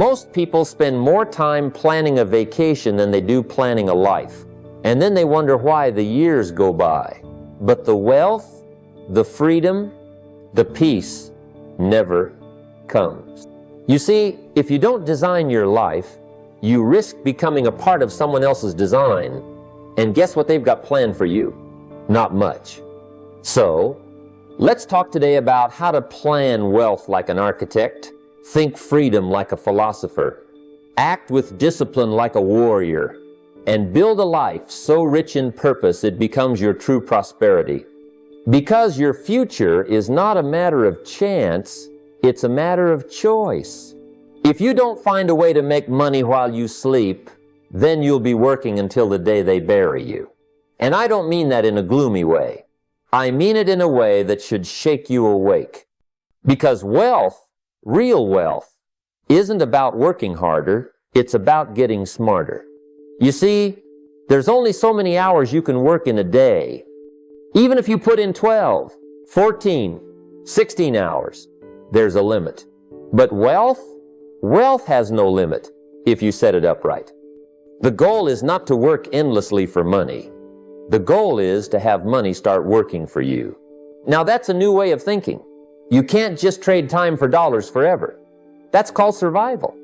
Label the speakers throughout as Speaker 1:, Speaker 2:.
Speaker 1: Most people spend more time planning a vacation than they do planning a life. And then they wonder why the years go by. But the wealth, the freedom, the peace never comes. You see, if you don't design your life, you risk becoming a part of someone else's design. And guess what they've got planned for you? Not much. So, let's talk today about how to plan wealth like an architect, think freedom like a philosopher, act with discipline like a warrior, and build a life so rich in purpose it becomes your true prosperity. Because your future is not a matter of chance, it's a matter of choice. If you don't find a way to make money while you sleep, then you'll be working until the day they bury you. And I don't mean that in a gloomy way. I mean it in a way that should shake you awake. Because wealth, real wealth, isn't about working harder, it's about getting smarter. You see, there's only so many hours you can work in a day. Even if you put in 12, 14, 16 hours, there's a limit. But wealth has no limit if you set it up right. The goal is not to work endlessly for money. The goal is to have money start working for you. Now that's a new way of thinking. You can't just trade time for dollars forever. That's called survival.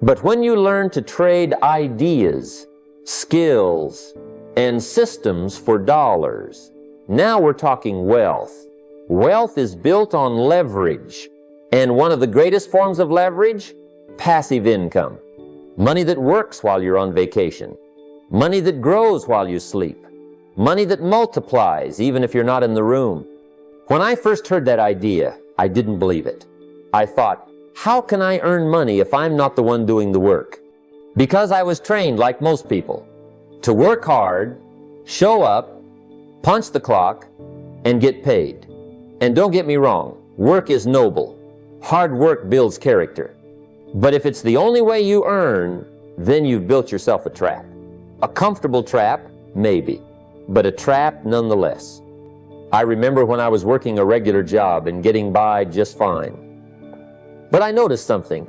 Speaker 1: But when you learn to trade ideas, skills, and systems for dollars, now we're talking wealth. Wealth is built on leverage. And one of the greatest forms of leverage? Passive income. Money that works while you're on vacation. Money that grows while you sleep. Money that multiplies even if you're not in the room. When I first heard that idea, I didn't believe it. I thought, how can I earn money if I'm not the one doing the work? Because I was trained, like most people, to work hard, show up, punch the clock, and get paid. And don't get me wrong, work is noble. Hard work builds character. But if it's the only way you earn, then you've built yourself a trap. A comfortable trap, maybe, but a trap nonetheless. I remember when I was working a regular job and getting by just fine. But I noticed something.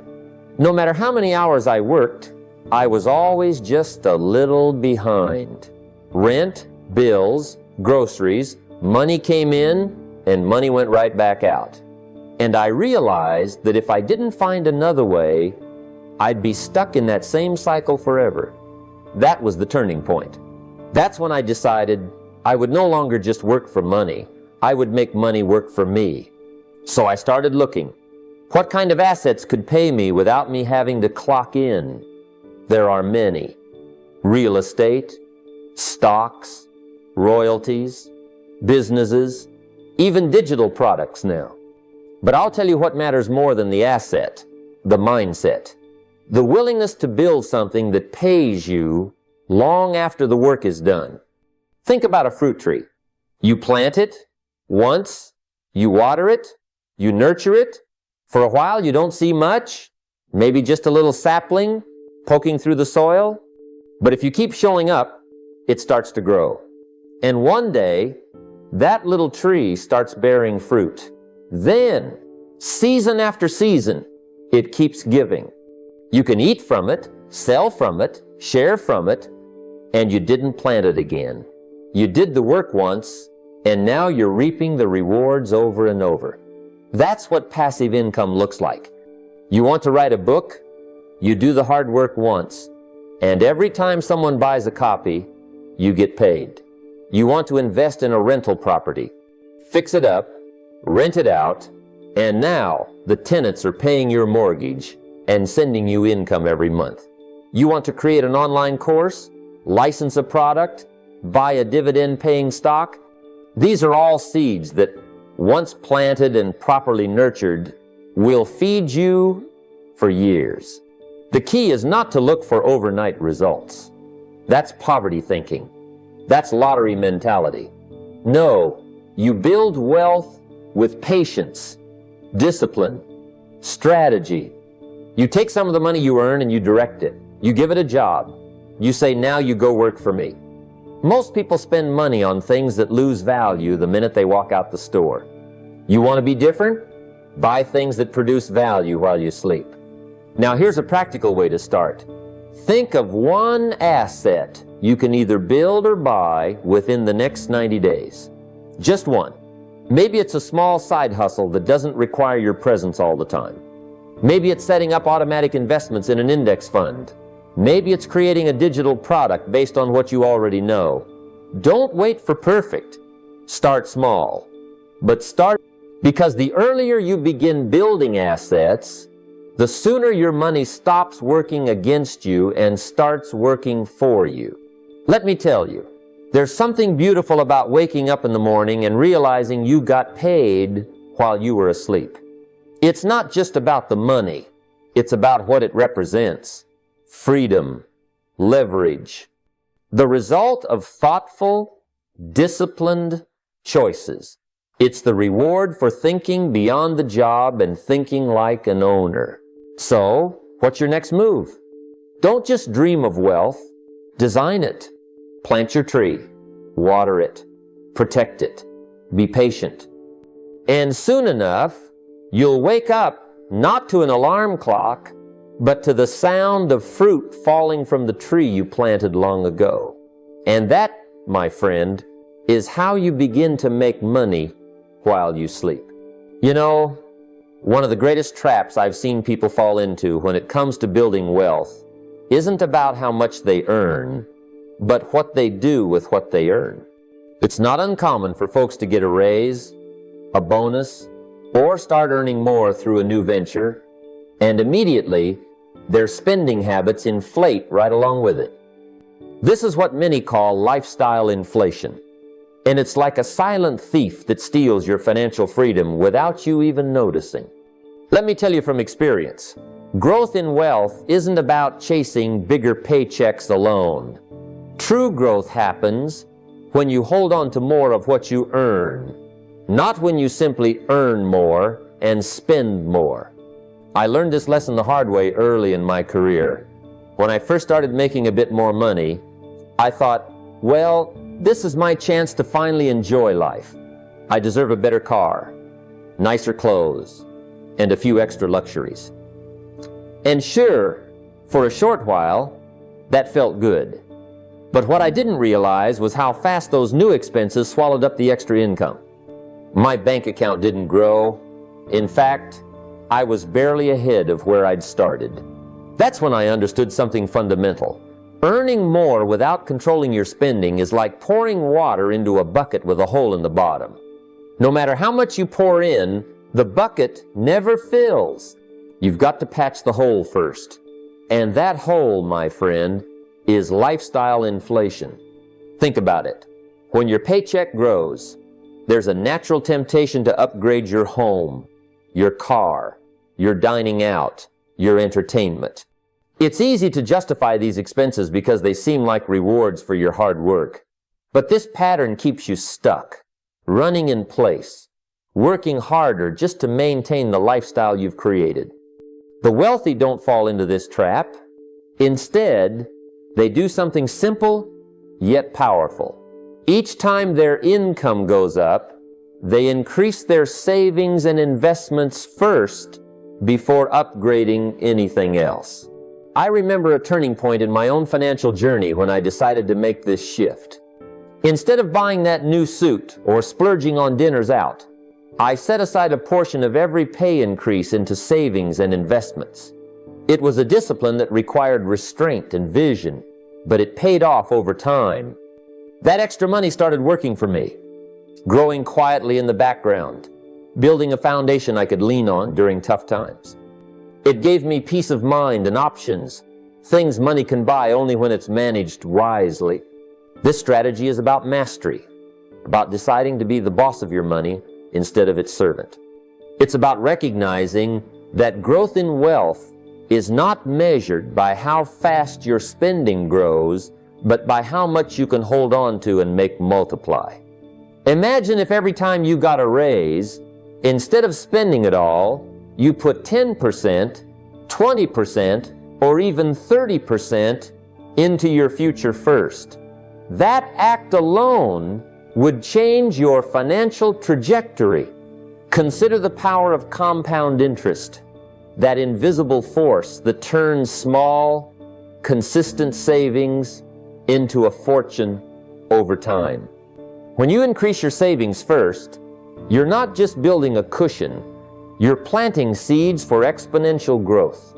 Speaker 1: No matter how many hours I worked, I was always just a little behind. Rent, bills, groceries, money came in, and money went right back out. And I realized that if I didn't find another way, I'd be stuck in that same cycle forever. That was the turning point. That's when I decided I would no longer just work for money. I would make money work for me. So I started looking. What kind of assets could pay me without me having to clock in? There are many. Real estate, stocks, royalties, businesses, even digital products now. But I'll tell you what matters more than the asset, the mindset. The willingness to build something that pays you long after the work is done. Think about a fruit tree. You plant it once, you water it, you nurture it. For a while you don't see much, maybe just a little sapling poking through the soil. But if you keep showing up, it starts to grow. And one day, that little tree starts bearing fruit. Then, season after season, it keeps giving. You can eat from it, sell from it, share from it, and you didn't plant it again. You did the work once, and now you're reaping the rewards over and over. That's what passive income looks like. You want to write a book? You do the hard work once, and every time someone buys a copy, you get paid. You want to invest in a rental property, fix it up, rent it out, and now the tenants are paying your mortgage and sending you income every month. You want to create an online course, license a product, buy a dividend-paying stock? These are all seeds that, once planted and properly nurtured, will feed you for years. The key is not to look for overnight results. That's poverty thinking. That's lottery mentality. No, you build wealth with patience, discipline, strategy. You take some of the money you earn and you direct it. You give it a job. You say, now you go work for me. Most people spend money on things that lose value the minute they walk out the store. You want to be different? Buy things that produce value while you sleep. Now here's a practical way to start. Think of one asset you can either build or buy within the next 90 days. Just one. Maybe it's a small side hustle that doesn't require your presence all the time. Maybe it's setting up automatic investments in an index fund. Maybe it's creating a digital product based on what you already know. Don't wait for perfect. Start small. But start, because the earlier you begin building assets, the sooner your money stops working against you and starts working for you. Let me tell you, there's something beautiful about waking up in the morning and realizing you got paid while you were asleep. It's not just about the money. It's about what it represents. Freedom, leverage, the result of thoughtful, disciplined choices. It's the reward for thinking beyond the job and thinking like an owner. So, what's your next move? Don't just dream of wealth. Design it. Plant your tree. Water it. Protect it. Be patient. And soon enough, you'll wake up not to an alarm clock, but to the sound of fruit falling from the tree you planted long ago. And that, my friend, is how you begin to make money while you sleep. You know, one of the greatest traps I've seen people fall into when it comes to building wealth isn't about how much they earn, but what they do with what they earn. It's not uncommon for folks to get a raise, a bonus, or start earning more through a new venture, and immediately their spending habits inflate right along with it. This is what many call lifestyle inflation, and it's like a silent thief that steals your financial freedom without you even noticing. Let me tell you from experience, growth in wealth isn't about chasing bigger paychecks alone. True growth happens when you hold on to more of what you earn, not when you simply earn more and spend more. I learned this lesson the hard way early in my career. When I first started making a bit more money, I thought, well, this is my chance to finally enjoy life. I deserve a better car, nicer clothes, and a few extra luxuries. And sure, for a short while, that felt good. But what I didn't realize was how fast those new expenses swallowed up the extra income. My bank account didn't grow. In fact, I was barely ahead of where I'd started. That's when I understood something fundamental. Earning more without controlling your spending is like pouring water into a bucket with a hole in the bottom. No matter how much you pour in, the bucket never fills. You've got to patch the hole first. And that hole, my friend, is lifestyle inflation. Think about it. When your paycheck grows, there's a natural temptation to upgrade your home, your car, your dining out, your entertainment. It's easy to justify these expenses because they seem like rewards for your hard work. But this pattern keeps you stuck, running in place, working harder just to maintain the lifestyle you've created. The wealthy don't fall into this trap. Instead, they do something simple yet powerful. Each time their income goes up, they increase their savings and investments first before upgrading anything else. I remember a turning point in my own financial journey when I decided to make this shift. Instead of buying that new suit or splurging on dinners out, I set aside a portion of every pay increase into savings and investments. It was a discipline that required restraint and vision, but it paid off over time. That extra money started working for me, growing quietly in the background, building a foundation I could lean on during tough times. It gave me peace of mind and options, things money can buy only when it's managed wisely. This strategy is about mastery, about deciding to be the boss of your money instead of its servant. It's about recognizing that growth in wealth is not measured by how fast your spending grows, but by how much you can hold on to and make multiply. Imagine if every time you got a raise, instead of spending it all, you put 10%, 20%, or even 30% into your future first. That act alone would change your financial trajectory. Consider the power of compound interest. that invisible force that turns small, consistent savings into a fortune over time. When you increase your savings first, you're not just building a cushion, you're planting seeds for exponential growth.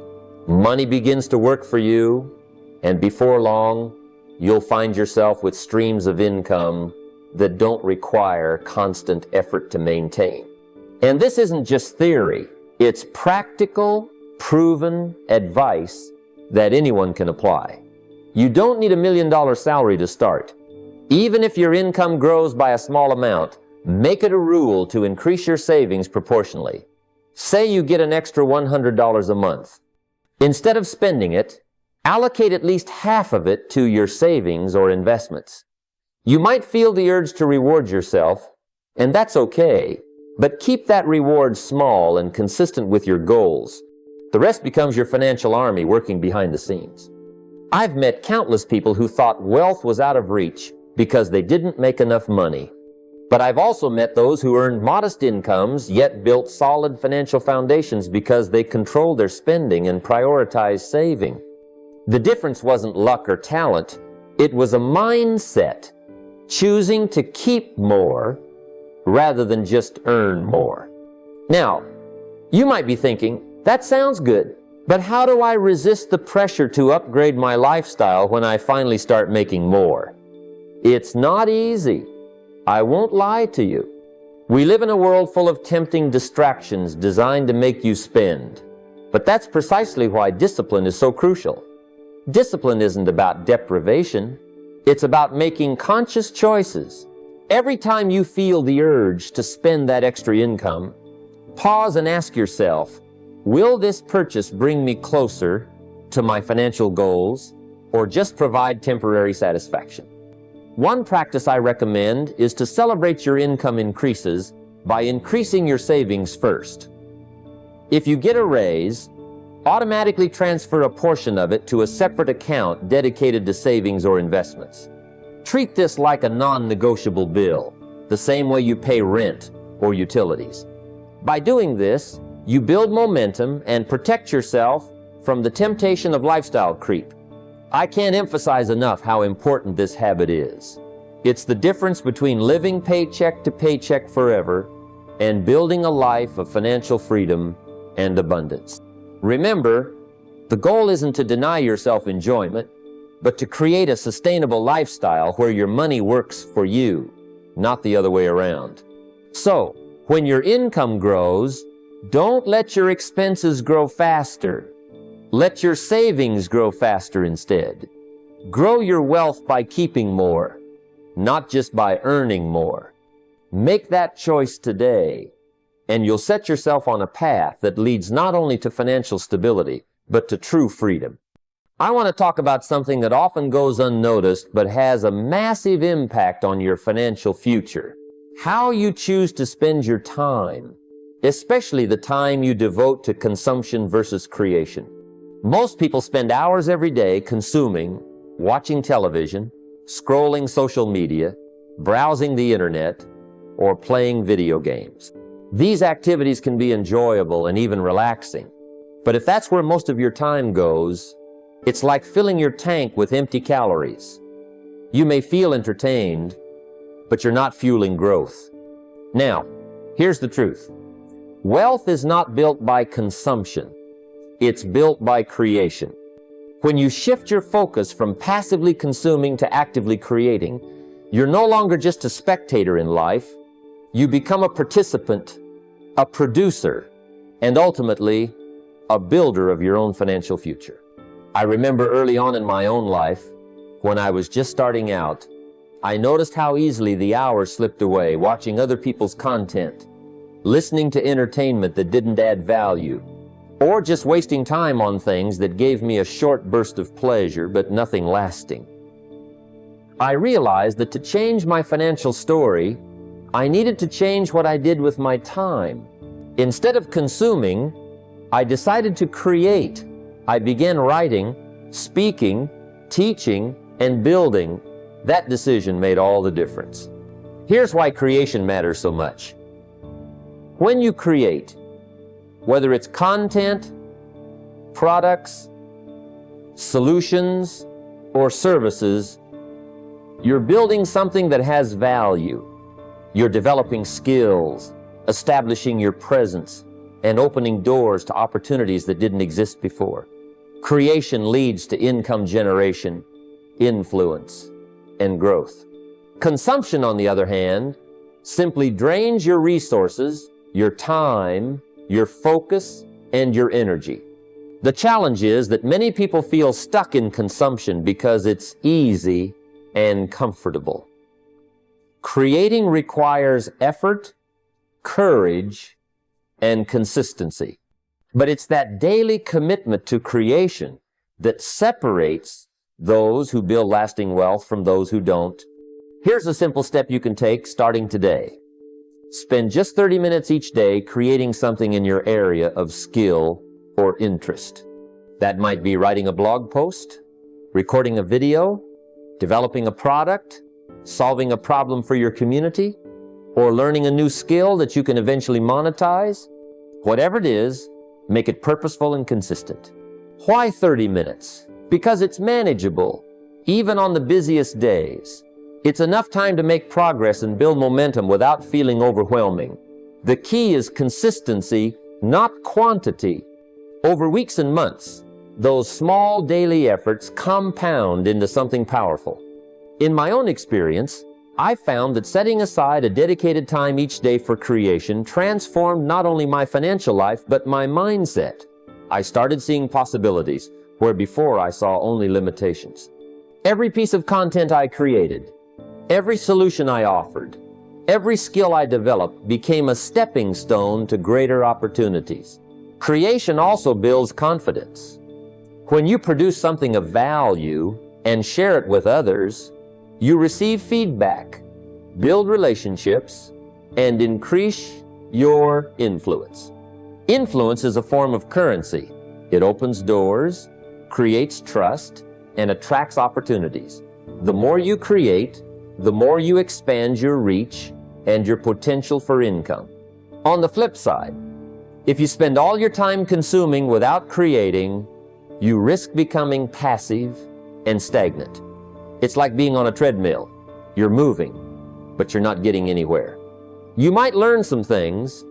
Speaker 1: Money begins to work for you, and before long, you'll find yourself with streams of income that don't require constant effort to maintain. And this isn't just theory, it's practical, proven advice that anyone can apply. You don't need $1 million salary to start. Even if your income grows by a small amount, make it a rule to increase your savings proportionally. Say you get an extra $100 a month. Instead of spending it, allocate at least half of it to your savings or investments. You might feel the urge to reward yourself, and that's okay, but keep that reward small and consistent with your goals. The rest becomes your financial army working behind the scenes. I've met countless people who thought wealth was out of reach because they didn't make enough money. But I've also met those who earned modest incomes yet built solid financial foundations because they controlled their spending and prioritized saving. The difference wasn't luck or talent, it was a mindset, choosing to keep more rather than just earn more. Now, you might be thinking, that sounds good, but how do I resist the pressure to upgrade my lifestyle when I finally start making more? It's not easy. I won't lie to you. We live in a world full of tempting distractions designed to make you spend. But that's precisely why discipline is so crucial. Discipline isn't about deprivation. It's about making conscious choices. Every time you feel the urge to spend that extra income, pause and ask yourself, will this purchase bring me closer to my financial goals or just provide temporary satisfaction? One practice I recommend is to celebrate your income increases by increasing your savings first. If you get a raise, automatically transfer a portion of it to a separate account dedicated to savings or investments. Treat this like a non-negotiable bill, the same way you pay rent or utilities. By doing this, you build momentum and protect yourself from the temptation of lifestyle creep. I can't emphasize enough how important this habit is. It's the difference between living paycheck to paycheck forever and building a life of financial freedom and abundance. Remember, the goal isn't to deny yourself enjoyment, but to create a sustainable lifestyle where your money works for you, not the other way around. So, when your income grows, don't let your expenses grow faster. Let your savings grow faster instead. Grow your wealth by keeping more, not just by earning more. Make that choice today, and you'll set yourself on a path that leads not only to financial stability, but to true freedom. I want to talk about something that often goes unnoticed, but has a massive impact on your financial future. How you choose to spend your time, especially the time you devote to consumption versus creation. Most people spend hours every day consuming, watching television, scrolling social media, browsing the internet, or playing video games. These activities can be enjoyable and even relaxing. But if that's where most of your time goes, it's like filling your tank with empty calories. You may feel entertained, but you're not fueling growth. Now, here's the truth. Wealth is not built by consumption. It's built by creation. When you shift your focus from passively consuming to actively creating, you're no longer just a spectator in life. You become a participant, a producer, and ultimately, a builder of your own financial future. I remember early on in my own life, when I was just starting out, I noticed how easily the hours slipped away watching other people's content, listening to entertainment that didn't add value, or just wasting time on things that gave me a short burst of pleasure but nothing lasting. I realized that to change my financial story, I needed to change what I did with my time. Instead of consuming, I decided to create. I began writing, speaking, teaching, and building. That decision made all the difference. Here's why creation matters so much. When you create, whether it's content, products, solutions, or services, you're building something that has value. You're developing skills, establishing your presence, and opening doors to opportunities that didn't exist before. Creation leads to income generation, influence, and growth. Consumption, on the other hand, simply drains your resources, your time, your focus, and your energy. The challenge is that many people feel stuck in consumption because it's easy and comfortable. Creating requires effort, courage, and consistency. But it's that daily commitment to creation that separates those who build lasting wealth from those who don't. Here's a simple step you can take starting today. Spend just 30 minutes each day creating something in your area of skill or interest. That might be writing a blog post, recording a video, developing a product, solving a problem for your community, or learning a new skill that you can eventually monetize. Whatever it is, make it purposeful and consistent. Why 30 minutes? Because it's manageable, even on the busiest days. It's enough time to make progress and build momentum without feeling overwhelming. The key is consistency, not quantity. Over weeks and months, those small daily efforts compound into something powerful. In my own experience, I found that setting aside a dedicated time each day for creation transformed not only my financial life, but my mindset. I started seeing possibilities where before I saw only limitations. Every piece of content I created, every solution I offered, every skill I developed became a stepping stone to greater opportunities. Creation also builds confidence. When you produce something of value and share it with others, you receive feedback, build relationships, and increase your influence. Influence is a form of currency. It opens doors, creates trust, and attracts opportunities. The more you create, the more you expand your reach and your potential for income. On the flip side, if you spend all your time consuming without creating, you risk becoming passive and stagnant. It's like being on a treadmill. You're moving, but you're not getting anywhere. You might learn some things,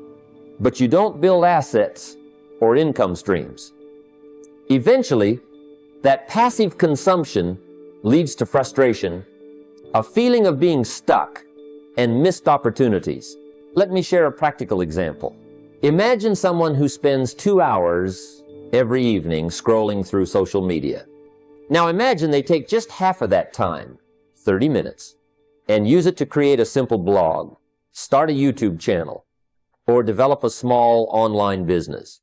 Speaker 1: but you don't build assets or income streams. Eventually, that passive consumption leads to frustration, a feeling of being stuck, and missed opportunities. Let me share a practical example. Imagine someone who spends 2 hours every evening scrolling through social media. Now imagine they take just half of that time, 30 minutes, and use it to create a simple blog, start a YouTube channel, or develop a small online business.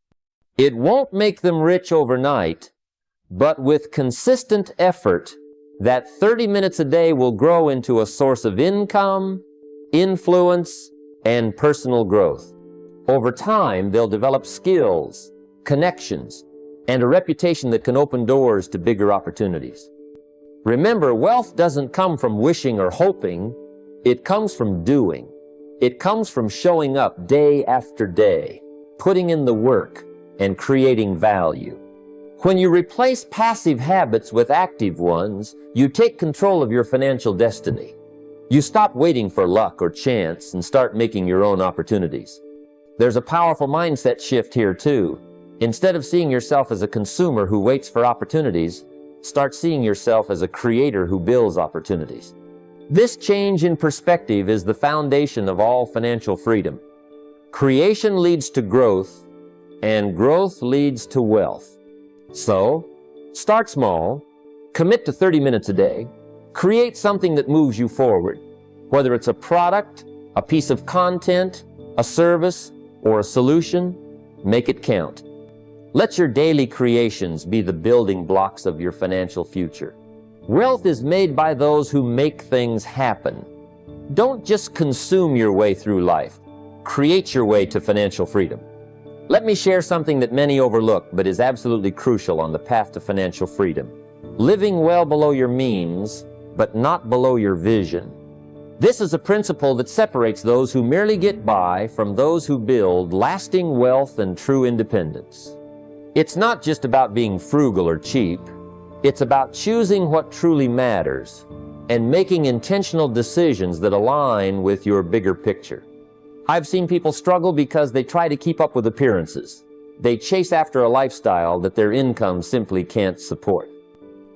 Speaker 1: It won't make them rich overnight, but with consistent effort, that 30 minutes a day will grow into a source of income, influence, and personal growth. Over time, they'll develop skills, connections, and a reputation that can open doors to bigger opportunities. Remember, wealth doesn't come from wishing or hoping. It comes from doing. It comes from showing up day after day, putting in the work, and creating value. When you replace passive habits with active ones, you take control of your financial destiny. You stop waiting for luck or chance and start making your own opportunities. There's a powerful mindset shift here too. Instead of seeing yourself as a consumer who waits for opportunities, start seeing yourself as a creator who builds opportunities. This change in perspective is the foundation of all financial freedom. Creation leads to growth, and growth leads to wealth. So, start small, commit to 30 minutes a day, create something that moves you forward. Whether it's a product, a piece of content, a service, or a solution, make it count. Let your daily creations be the building blocks of your financial future. Wealth is made by those who make things happen. Don't just consume your way through life. Create your way to financial freedom. Let me share something that many overlook, but is absolutely crucial on the path to financial freedom. Living well below your means, but not below your vision. This is a principle that separates those who merely get by from those who build lasting wealth and true independence. It's not just about being frugal or cheap. It's about choosing what truly matters and making intentional decisions that align with your bigger picture. I've seen people struggle because they try to keep up with appearances. They chase after a lifestyle that their income simply can't support.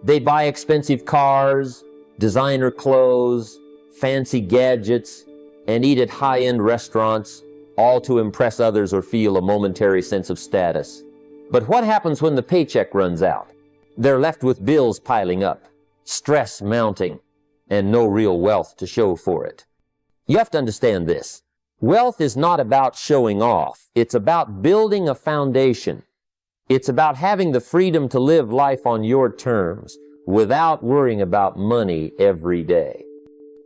Speaker 1: They buy expensive cars, designer clothes, fancy gadgets, and eat at high-end restaurants, all to impress others or feel a momentary sense of status. But what happens when the paycheck runs out? They're left with bills piling up, stress mounting, and no real wealth to show for it. You have to understand this. Wealth is not about showing off. It's about building a foundation. It's about having the freedom to live life on your terms without worrying about money every day.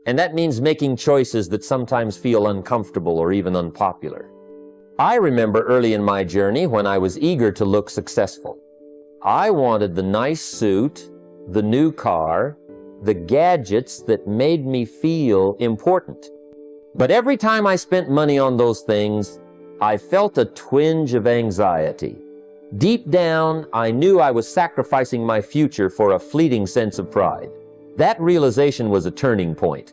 Speaker 1: And that means making choices that sometimes feel uncomfortable or even unpopular. I remember early in my journey when I was eager to look successful. I wanted the nice suit, the new car, the gadgets that made me feel important. But every time I spent money on those things, I felt a twinge of anxiety. Deep down, I knew I was sacrificing my future for a fleeting sense of pride. That realization was a turning point.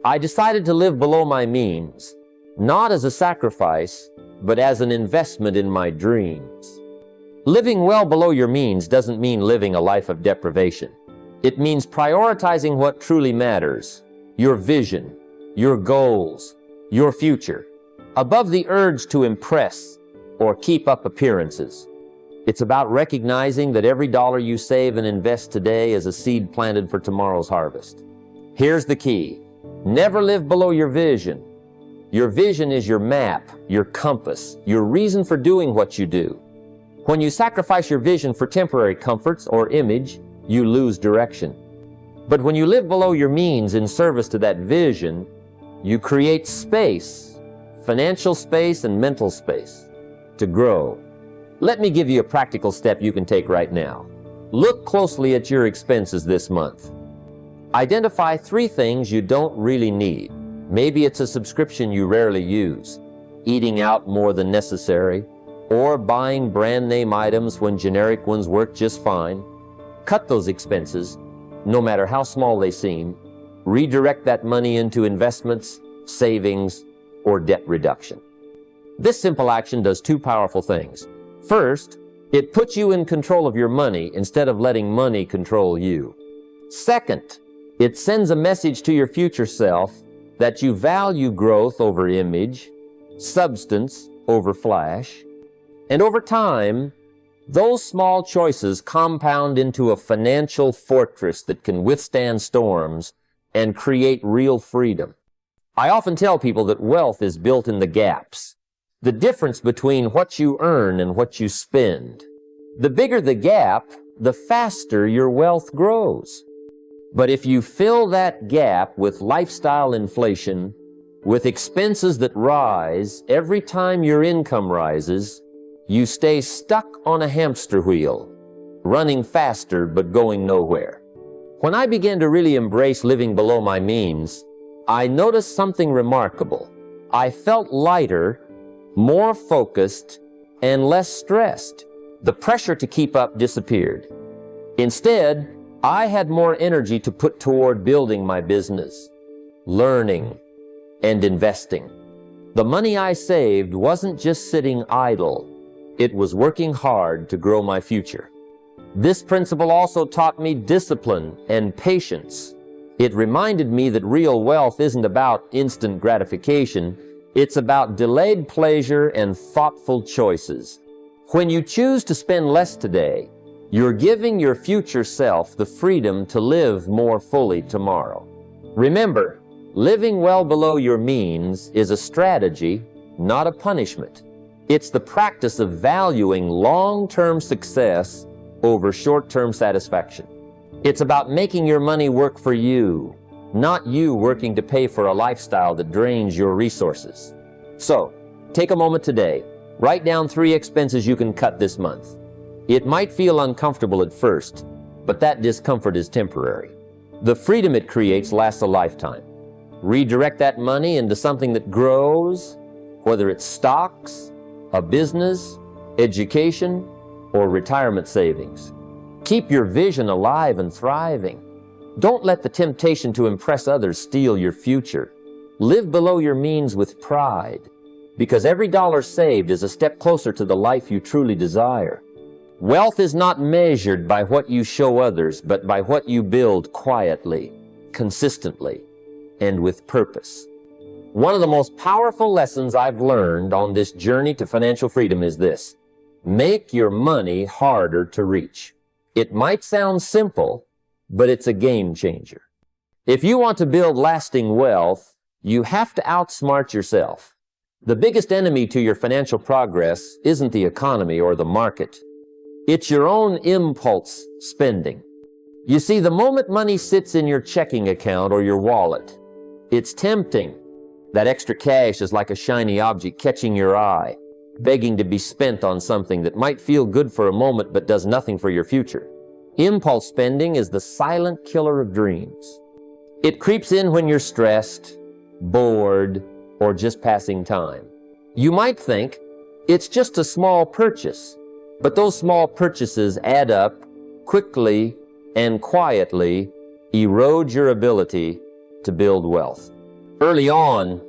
Speaker 1: I decided to live below my means, not as a sacrifice, but as an investment in my dreams. Living well below your means doesn't mean living a life of deprivation. It means prioritizing what truly matters, your vision, your goals, your future, above the urge to impress or keep up appearances. It's about recognizing that every dollar you save and invest today is a seed planted for tomorrow's harvest. Here's the key. Never live below your vision. Your vision is your map, your compass, your reason for doing what you do. When you sacrifice your vision for temporary comforts or image, you lose direction. But when you live below your means in service to that vision, you create space, financial space and mental space, to grow. Let me give you a practical step you can take right now. Look closely at your expenses this month. Identify 3 things you don't really need. Maybe it's a subscription you rarely use, eating out more than necessary, or buying brand name items when generic ones work just fine. Cut those expenses, no matter how small they seem. Redirect that money into investments, savings, or debt reduction. This simple action does 2 powerful things. First, it puts you in control of your money instead of letting money control you. Second, it sends a message to your future self that you value growth over image, substance over flash, and over time, those small choices compound into a financial fortress that can withstand storms and create real freedom. I often tell people that wealth is built in the gaps, the difference between what you earn and what you spend. The bigger the gap, the faster your wealth grows. But if you fill that gap with lifestyle inflation, with expenses that rise every time your income rises, you stay stuck on a hamster wheel, running faster but going nowhere. When I began to really embrace living below my means, I noticed something remarkable. I felt lighter, more focused, and less stressed. The pressure to keep up disappeared. Instead, I had more energy to put toward building my business, learning, and investing. The money I saved wasn't just sitting idle. It was working hard to grow my future. This principle also taught me discipline and patience. It reminded me that real wealth isn't about instant gratification. It's about delayed pleasure and thoughtful choices. When you choose to spend less today, you're giving your future self the freedom to live more fully tomorrow. Remember, living well below your means is a strategy, not a punishment. It's the practice of valuing long-term success over short-term satisfaction. It's about making your money work for you, not you working to pay for a lifestyle that drains your resources. So, take a moment today. Write down 3 expenses you can cut this month. It might feel uncomfortable at first, but that discomfort is temporary. The freedom it creates lasts a lifetime. Redirect that money into something that grows, whether it's stocks, a business, education, or retirement savings. Keep your vision alive and thriving. Don't let the temptation to impress others steal your future. Live below your means with pride, because every dollar saved is a step closer to the life you truly desire. Wealth is not measured by what you show others, but by what you build quietly, consistently, and with purpose. One of the most powerful lessons I've learned on this journey to financial freedom is this: make your money harder to reach. It might sound simple, but it's a game changer. If you want to build lasting wealth, you have to outsmart yourself. The biggest enemy to your financial progress isn't the economy or the market. It's your own impulse spending. You see, the moment money sits in your checking account or your wallet, it's tempting. That extra cash is like a shiny object catching your eye, begging to be spent on something that might feel good for a moment but does nothing for your future. Impulse spending is the silent killer of dreams. It creeps in when you're stressed, bored, or just passing time. You might think it's just a small purchase, but those small purchases add up quickly and quietly erode your ability to build wealth. Early on,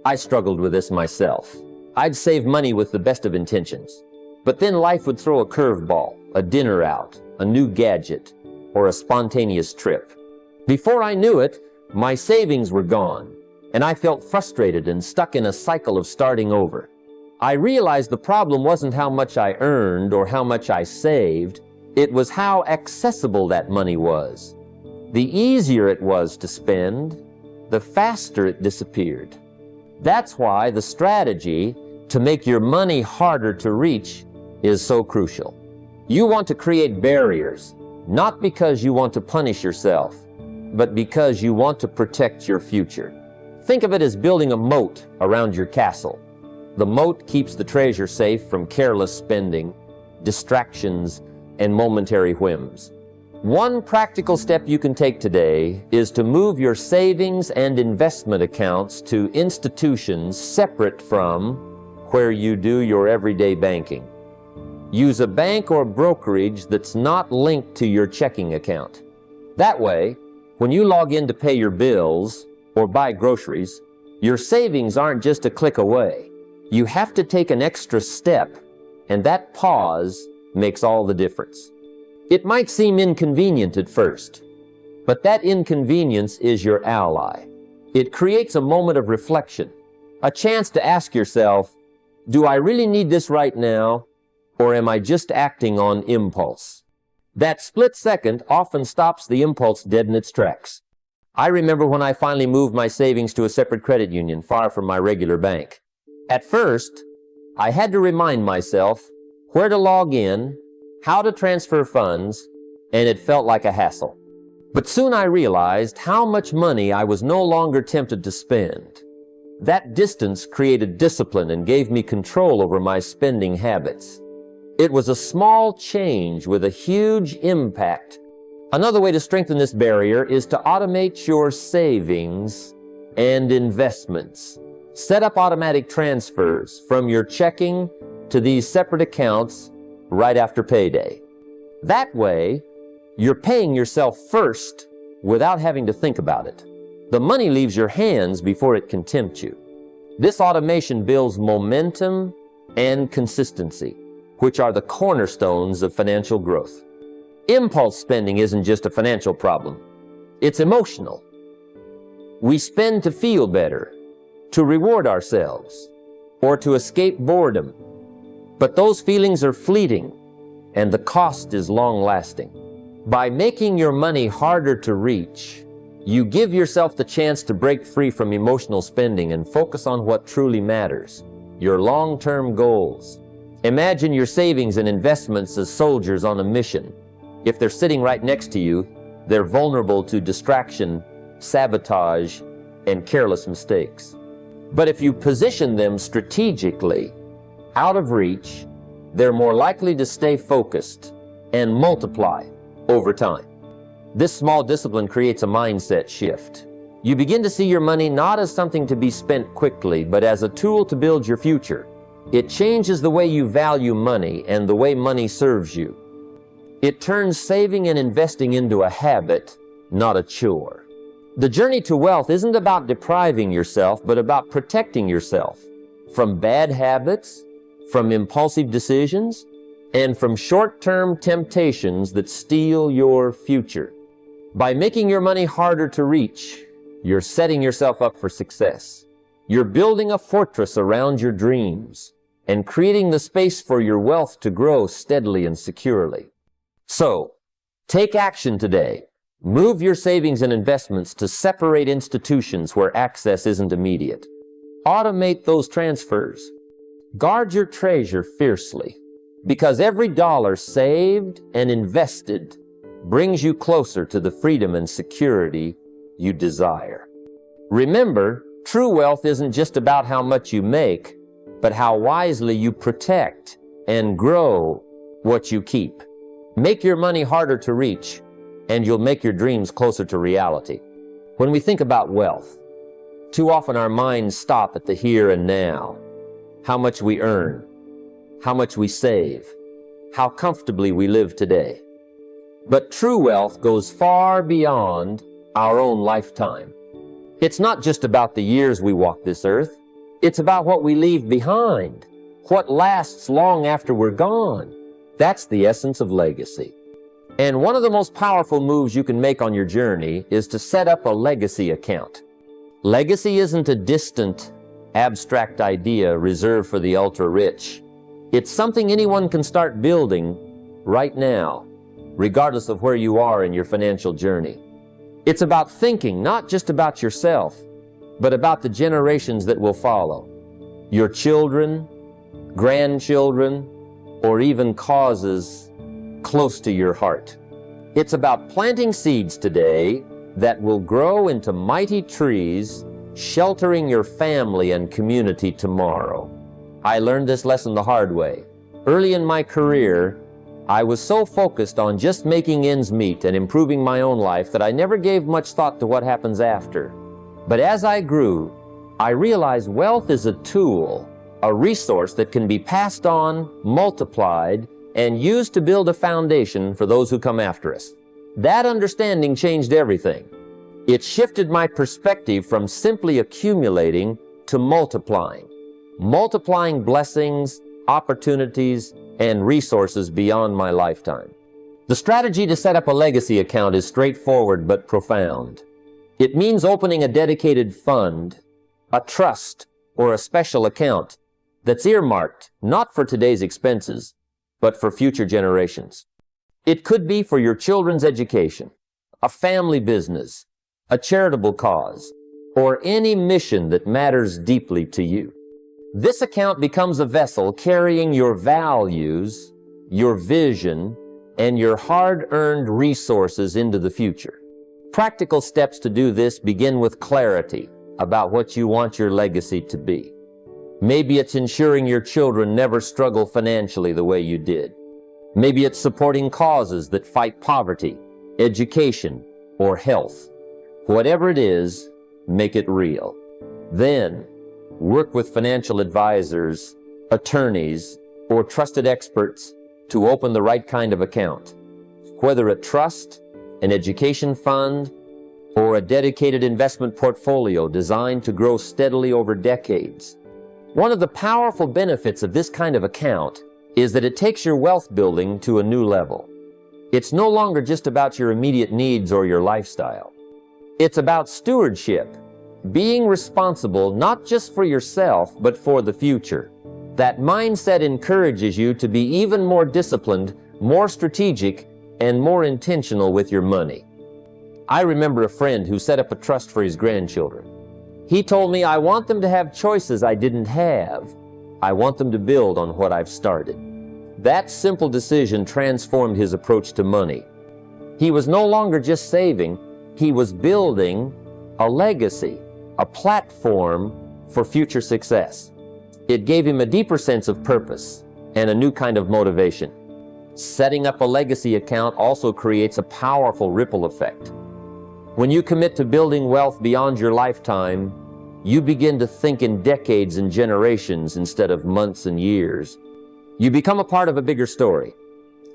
Speaker 1: I struggled with this myself. I'd save money with the best of intentions, but then life would throw a curveball, a dinner out, a new gadget, or a spontaneous trip. Before I knew it, my savings were gone, and I felt frustrated and stuck in a cycle of starting over. I realized the problem wasn't how much I earned or how much I saved, it was how accessible that money was. The easier it was to spend, the faster it disappeared. That's why the strategy to make your money harder to reach is so crucial. You want to create barriers, not because you want to punish yourself, but because you want to protect your future. Think of it as building a moat around your castle. The moat keeps the treasure safe from careless spending, distractions, and momentary whims. One practical step you can take today is to move your savings and investment accounts to institutions separate from where you do your everyday banking. Use a bank or brokerage that's not linked to your checking account. That way, when you log in to pay your bills or buy groceries, your savings aren't just a click away. You have to take an extra step, and that pause makes all the difference. It might seem inconvenient at first, but that inconvenience is your ally. It creates a moment of reflection, a chance to ask yourself, do I really need this right now, or am I just acting on impulse? That split second often stops the impulse dead in its tracks. I remember when I finally moved my savings to a separate credit union far from my regular bank. At first, I had to remind myself where to log in, how to transfer funds, and it felt like a hassle. But soon I realized how much money I was no longer tempted to spend. That distance created discipline and gave me control over my spending habits. It was a small change with a huge impact. Another way to strengthen this barrier is to automate your savings and investments. Set up automatic transfers from your checking to these separate accounts right after payday. That way, you're paying yourself first without having to think about it. The money leaves your hands before it can tempt you. This automation builds momentum and consistency, which are the cornerstones of financial growth. Impulse spending isn't just a financial problem. It's emotional. We spend to feel better, to reward ourselves, or to escape boredom. But those feelings are fleeting, and the cost is long-lasting. By making your money harder to reach, you give yourself the chance to break free from emotional spending and focus on what truly matters, your long-term goals. Imagine your savings and investments as soldiers on a mission. If they're sitting right next to you, they're vulnerable to distraction, sabotage, and careless mistakes. But if you position them strategically, out of reach, they're more likely to stay focused and multiply over time. This small discipline creates a mindset shift. You begin to see your money not as something to be spent quickly, but as a tool to build your future. It changes the way you value money and the way money serves you. It turns saving and investing into a habit, not a chore. The journey to wealth isn't about depriving yourself, but about protecting yourself from bad habits, from impulsive decisions, and from short-term temptations that steal your future. By making your money harder to reach, you're setting yourself up for success. You're building a fortress around your dreams and creating the space for your wealth to grow steadily and securely. So, take action today. Move your savings and investments to separate institutions where access isn't immediate. Automate those transfers. Guard your treasure fiercely, because every dollar saved and invested brings you closer to the freedom and security you desire. Remember, true wealth isn't just about how much you make, but how wisely you protect and grow what you keep. Make your money harder to reach, and you'll make your dreams closer to reality. When we think about wealth, too often our minds stop at the here and now. How much we earn, how much we save, how comfortably we live today. But true wealth goes far beyond our own lifetime. It's not just about the years we walk this earth. It's about what we leave behind, what lasts long after we're gone. That's the essence of legacy. And one of the most powerful moves you can make on your journey is to set up a legacy account. Legacy isn't a distant, abstract idea reserved for the ultra-rich. It's something anyone can start building right now, regardless of where you are in your financial journey. It's about thinking not just about yourself, but about the generations that will follow. Your children, grandchildren, or even causes close to your heart. It's about planting seeds today that will grow into mighty trees, sheltering your family and community tomorrow. I learned this lesson the hard way. Early in my career, I was so focused on just making ends meet and improving my own life that I never gave much thought to what happens after. But as I grew, I realized wealth is a tool, a resource that can be passed on, multiplied, and used to build a foundation for those who come after us. That understanding changed everything. It shifted my perspective from simply accumulating to multiplying blessings, opportunities, and resources beyond my lifetime. The strategy to set up a legacy account is straightforward but profound. It means opening a dedicated fund, a trust, or a special account that's earmarked not for today's expenses, but for future generations. It could be for your children's education, a family business, a charitable cause, or any mission that matters deeply to you. This account becomes a vessel carrying your values, your vision, and your hard-earned resources into the future. Practical steps to do this begin with clarity about what you want your legacy to be. Maybe it's ensuring your children never struggle financially the way you did. Maybe it's supporting causes that fight poverty, education, or health. Whatever it is, make it real. Then, work with financial advisors, attorneys, or trusted experts to open the right kind of account. Whether a trust, an education fund, or a dedicated investment portfolio designed to grow steadily over decades. One of the powerful benefits of this kind of account is that it takes your wealth building to a new level. It's no longer just about your immediate needs or your lifestyle. It's about stewardship, being responsible not just for yourself, but for the future. That mindset encourages you to be even more disciplined, more strategic, and more intentional with your money. I remember a friend who set up a trust for his grandchildren. He told me, "I want them to have choices I didn't have. I want them to build on what I've started." That simple decision transformed his approach to money. He was no longer just saving, he was building a legacy, a platform for future success. It gave him a deeper sense of purpose and a new kind of motivation. Setting up a legacy account also creates a powerful ripple effect. When you commit to building wealth beyond your lifetime, You begin to think in decades and generations instead of months and years. You become a part of a bigger story,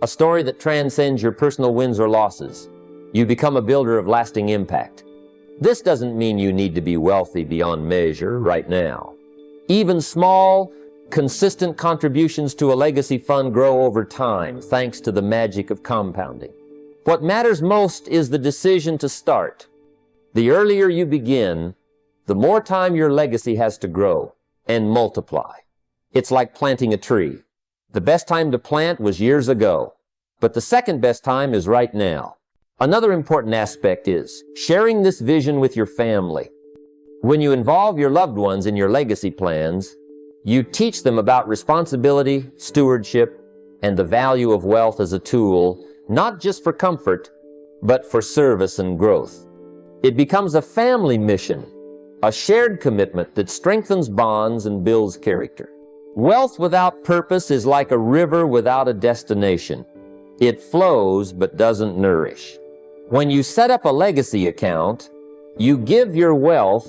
Speaker 1: a story that transcends your personal wins or losses. You become a builder of lasting impact. This doesn't mean you need to be wealthy beyond measure right now. Even small, consistent contributions to a legacy fund grow over time, thanks to the magic of compounding. What matters most is the decision to start. The earlier you begin, the more time your legacy has to grow and multiply. It's like planting a tree. The best time to plant was years ago, but the second best time is right now. Another important aspect is sharing this vision with your family. When you involve your loved ones in your legacy plans, you teach them about responsibility, stewardship, and the value of wealth as a tool, not just for comfort, but for service and growth. It becomes a family mission, a shared commitment that strengthens bonds and builds character. Wealth without purpose is like a river without a destination. It flows but doesn't nourish. When you set up a legacy account, you give your wealth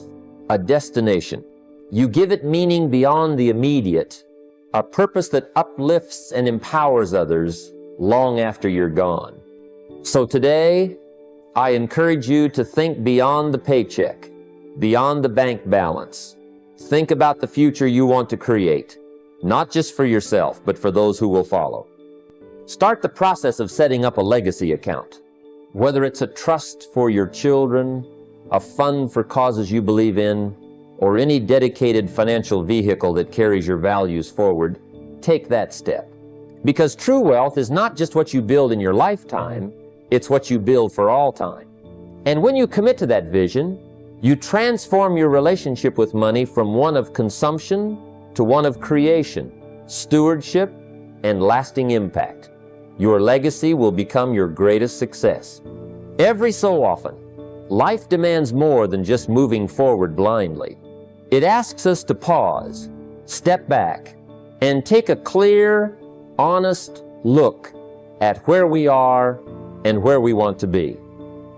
Speaker 1: a destination. You give it meaning beyond the immediate, a purpose that uplifts and empowers others long after you're gone. So today, I encourage you to think beyond the paycheck, beyond the bank balance. Think about the future you want to create, not just for yourself, but for those who will follow. Start the process of setting up a legacy account. Whether it's a trust for your children, a fund for causes you believe in, or any dedicated financial vehicle that carries your values forward, take that step. Because true wealth is not just what you build in your lifetime, it's what you build for all time. And when you commit to that vision, you transform your relationship with money from one of consumption to one of creation, stewardship, and lasting impact. Your legacy will become your greatest success. Every so often, life demands more than just moving forward blindly. It asks us to pause, step back, and take a clear, honest look at where we are and where we want to be.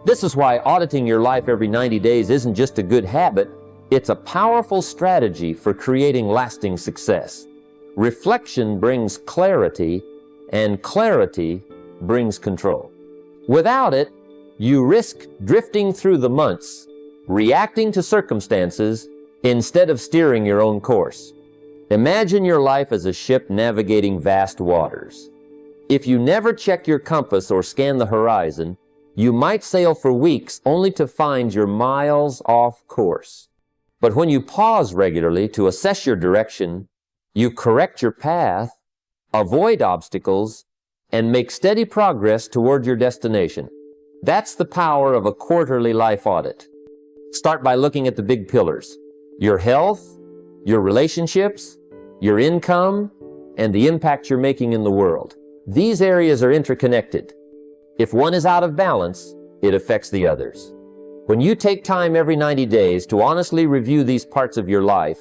Speaker 1: This is why auditing your life every 90 days isn't just a good habit, it's a powerful strategy for creating lasting success. Reflection brings clarity, and clarity brings control. Without it, you risk drifting through the months, reacting to circumstances instead of steering your own course. Imagine your life as a ship navigating vast waters. If you never check your compass or scan the horizon, you might sail for weeks only to find you're miles off course. But when you pause regularly to assess your direction, you correct your path, avoid obstacles, and make steady progress toward your destination. That's the power of a quarterly life audit. Start by looking at the big pillars: your health, your relationships, your income, and the impact you're making in the world. These areas are interconnected. If one is out of balance, it affects the others. When you take time every 90 days to honestly review these parts of your life,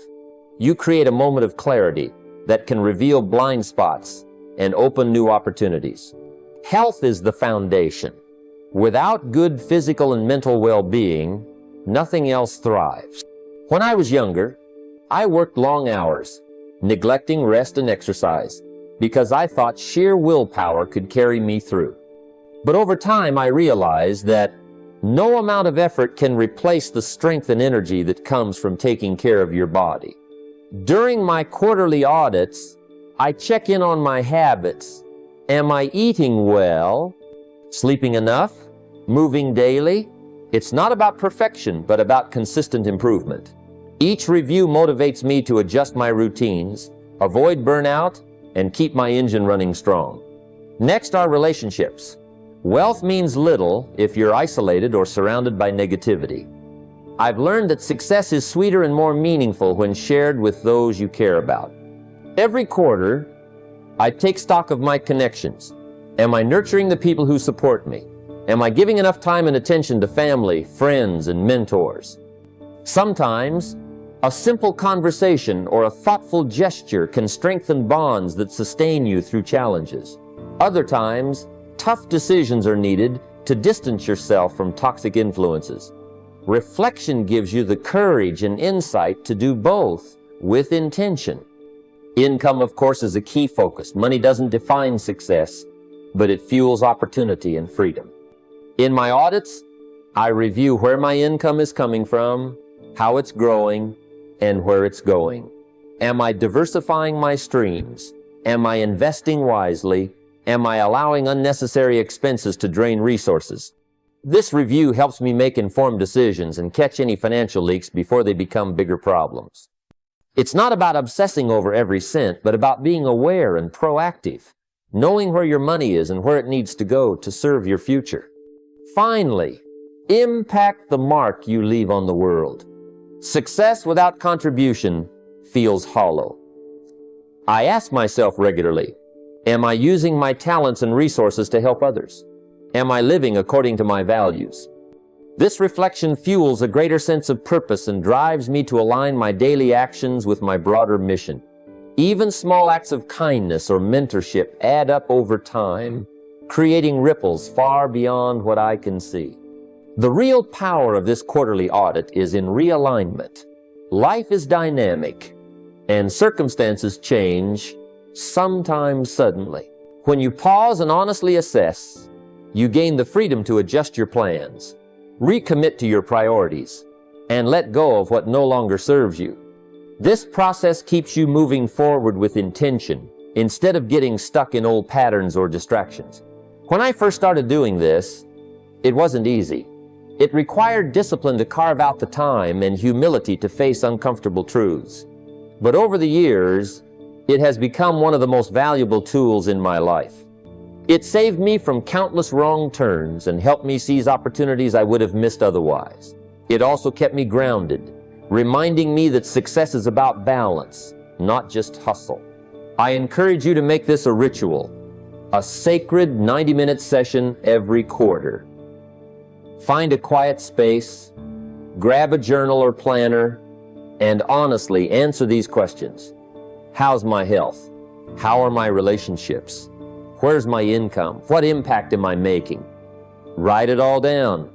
Speaker 1: you create a moment of clarity that can reveal blind spots and open new opportunities. Health is the foundation. Without good physical and mental well-being, nothing else thrives. When I was younger, I worked long hours, neglecting rest and exercise, because I thought sheer willpower could carry me through. But over time, I realized that no amount of effort can replace the strength and energy that comes from taking care of your body. During my quarterly audits, I check in on my habits. Am I eating well? Sleeping enough? Moving daily? It's not about perfection, but about consistent improvement. Each review motivates me to adjust my routines, avoid burnout, and keep my engine running strong. Next are relationships. Wealth means little if you're isolated or surrounded by negativity. I've learned that success is sweeter and more meaningful when shared with those you care about. Every quarter, I take stock of my connections. Am I nurturing the people who support me? Am I giving enough time and attention to family, friends, and mentors? Sometimes, a simple conversation or a thoughtful gesture can strengthen bonds that sustain you through challenges. Other times, tough decisions are needed to distance yourself from toxic influences. Reflection gives you the courage and insight to do both with intention. Income, of course, is a key focus. Money doesn't define success, but it fuels opportunity and freedom. In my audits, I review where my income is coming from, how it's growing, and where it's going. Am I diversifying my streams? Am I investing wisely? Am I allowing unnecessary expenses to drain resources? This review helps me make informed decisions and catch any financial leaks before they become bigger problems. It's not about obsessing over every cent, but about being aware and proactive, knowing where your money is and where it needs to go to serve your future. Finally, impact the mark you leave on the world. Success without contribution feels hollow. I ask myself regularly, am I using my talents and resources to help others? Am I living according to my values? This reflection fuels a greater sense of purpose and drives me to align my daily actions with my broader mission. Even small acts of kindness or mentorship add up over time, creating ripples far beyond what I can see. The real power of this quarterly audit is in realignment. Life is dynamic, and circumstances change, sometimes suddenly. When you pause and honestly assess, you gain the freedom to adjust your plans, recommit to your priorities, and let go of what no longer serves you. This process keeps you moving forward with intention instead of getting stuck in old patterns or distractions. When I first started doing this, it wasn't easy. It required discipline to carve out the time and humility to face uncomfortable truths. But over the years, it has become one of the most valuable tools in my life. It saved me from countless wrong turns and helped me seize opportunities I would have missed otherwise. It also kept me grounded, reminding me that success is about balance, not just hustle. I encourage you to make this a ritual, a sacred 90-minute session every quarter. Find a quiet space, grab a journal or planner, and honestly answer these questions. How's my health? How are my relationships? Where's my income? What impact am I making? Write it all down.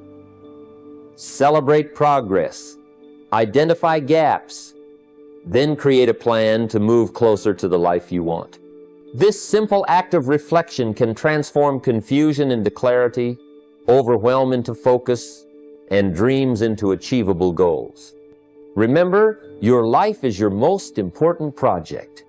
Speaker 1: Celebrate progress. Identify gaps. Then create a plan to move closer to the life you want. This simple act of reflection can transform confusion into clarity, overwhelm into focus, and dreams into achievable goals. Remember, your life is your most important project.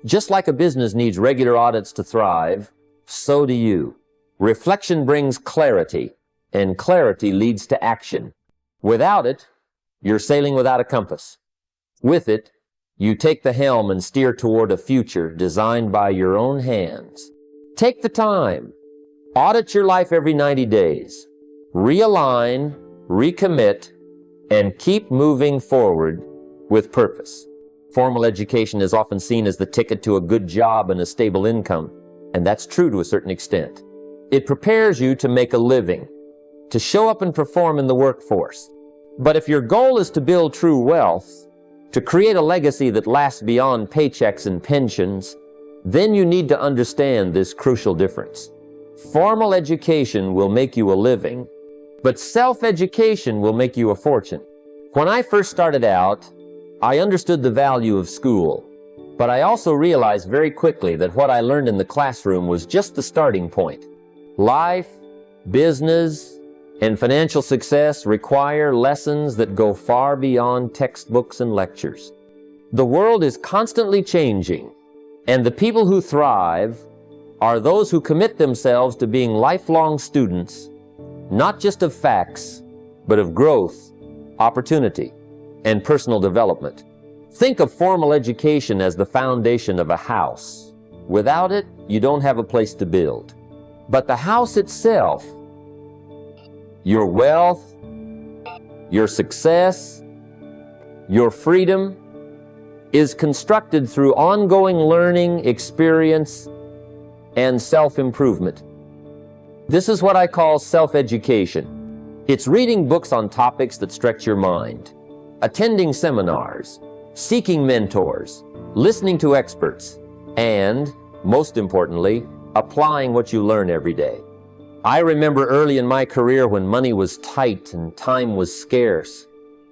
Speaker 1: Just like a business needs regular audits to thrive, so do you. Reflection brings clarity, and clarity leads to action. Without it, you're sailing without a compass. With it, you take the helm and steer toward a future designed by your own hands. Take the time. Audit your life every 90 days. Realign, recommit, and keep moving forward with purpose. Formal education is often seen as the ticket to a good job and a stable income. And that's true to a certain extent. It prepares you to make a living, to show up and perform in the workforce. But if your goal is to build true wealth, to create a legacy that lasts beyond paychecks and pensions, then you need to understand this crucial difference. Formal education will make you a living, but self-education will make you a fortune. When I first started out, I understood the value of school. But I also realized very quickly that what I learned in the classroom was just the starting point. Life, business, and financial success require lessons that go far beyond textbooks and lectures. The world is constantly changing, and the people who thrive are those who commit themselves to being lifelong students, not just of facts, but of growth, opportunity, and personal development. Think of formal education as the foundation of a house. Without it, you don't have a place to build. But the house itself, your wealth, your success, your freedom, is constructed through ongoing learning, experience, and self-improvement. This is what I call self-education. It's reading books on topics that stretch your mind, attending seminars, seeking mentors, listening to experts, and, most importantly, applying what you learn every day. I remember early in my career when money was tight and time was scarce.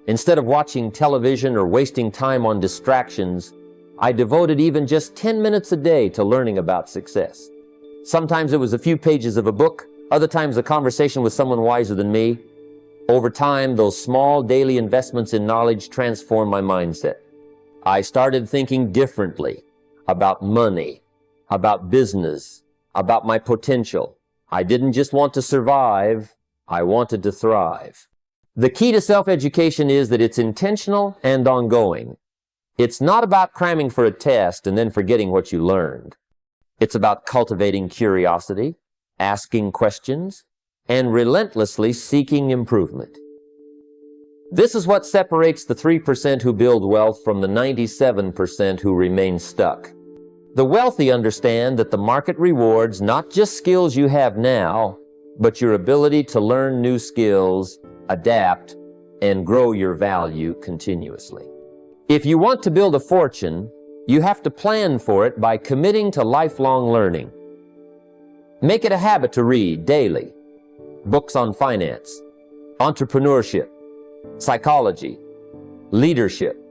Speaker 1: Instead of watching television or wasting time on distractions, I devoted even just 10 minutes a day to learning about success. Sometimes it was a few pages of a book, other times a conversation with someone wiser than me. Over time, those small daily investments in knowledge transformed my mindset. I started thinking differently about money, about business, about my potential. I didn't just want to survive, I wanted to thrive. The key to self-education is that it's intentional and ongoing. It's not about cramming for a test and then forgetting what you learned. It's about cultivating curiosity, asking questions, and relentlessly seeking improvement. This is what separates the 3% who build wealth from the 97% who remain stuck. The wealthy understand that the market rewards not just skills you have now, but your ability to learn new skills, adapt, and grow your value continuously. If you want to build a fortune, you have to plan for it by committing to lifelong learning. Make it a habit to read daily books on finance, entrepreneurship, psychology, leadership.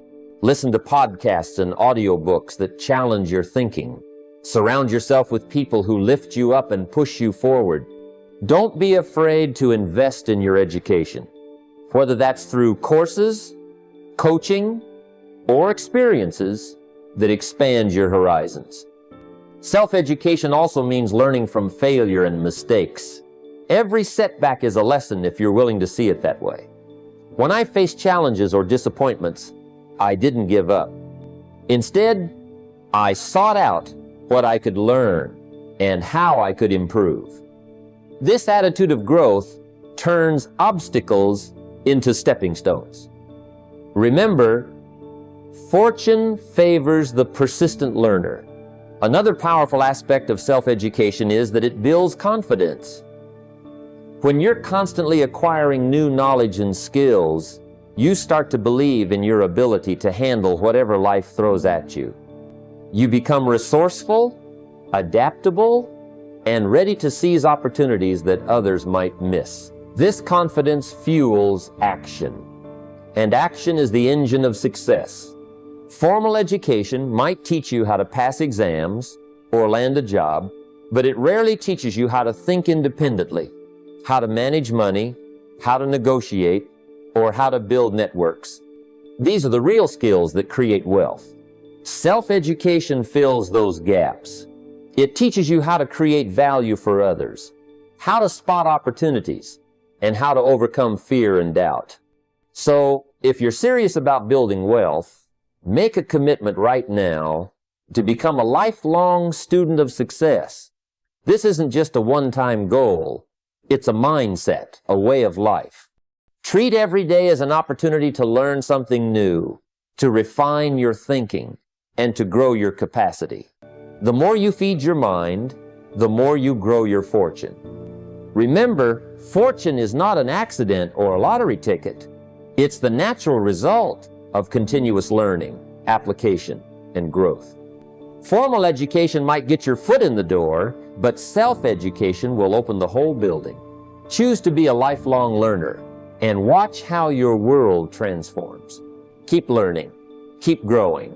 Speaker 1: Listen to podcasts and audiobooks that challenge your thinking. Surround yourself with people who lift you up and push you forward. Don't be afraid to invest in your education, whether that's through courses, coaching, or experiences that expand your horizons. Self-education also means learning from failure and mistakes. Every setback is a lesson if you're willing to see it that way. When I faced challenges or disappointments, I didn't give up. Instead, I sought out what I could learn and how I could improve. This attitude of growth turns obstacles into stepping stones. Remember, fortune favors the persistent learner. Another powerful aspect of self-education is that it builds confidence. When you're constantly acquiring new knowledge and skills, you start to believe in your ability to handle whatever life throws at you. You become resourceful, adaptable, and ready to seize opportunities that others might miss. This confidence fuels action, and action is the engine of success. Formal education might teach you how to pass exams or land a job, but it rarely teaches you how to think independently, how to manage money, how to negotiate, or how to build networks. These are the real skills that create wealth. Self-education fills those gaps. It teaches you how to create value for others, how to spot opportunities, and how to overcome fear and doubt. So, if you're serious about building wealth, make a commitment right now to become a lifelong student of success. This isn't just a one-time goal. It's a mindset, a way of life. Treat every day as an opportunity to learn something new, to refine your thinking, and to grow your capacity. The more you feed your mind, the more you grow your fortune. Remember, fortune is not an accident or a lottery ticket. It's the natural result of continuous learning, application, and growth. Formal education might get your foot in the door, but self-education will open the whole building. Choose to be a lifelong learner and watch how your world transforms. Keep learning, keep growing,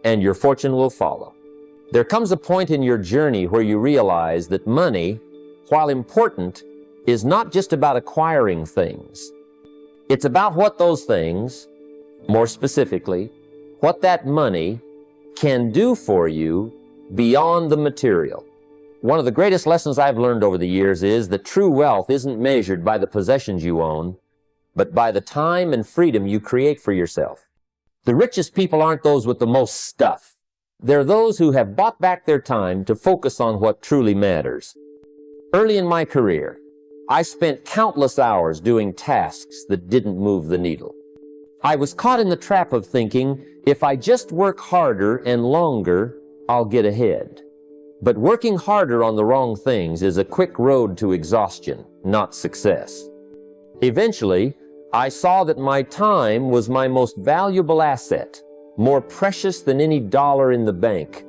Speaker 1: and your fortune will follow. There comes a point in your journey where you realize that money, while important, is not just about acquiring things. It's about what those things, more specifically, what that money can do for you beyond the material. One of the greatest lessons I've learned over the years is that true wealth isn't measured by the possessions you own, but by the time and freedom you create for yourself. The richest people aren't those with the most stuff. They're those who have bought back their time to focus on what truly matters. Early in my career, I spent countless hours doing tasks that didn't move the needle. I was caught in the trap of thinking, if I just work harder and longer, I'll get ahead. But working harder on the wrong things is a quick road to exhaustion, not success. Eventually, I saw that my time was my most valuable asset, more precious than any dollar in the bank.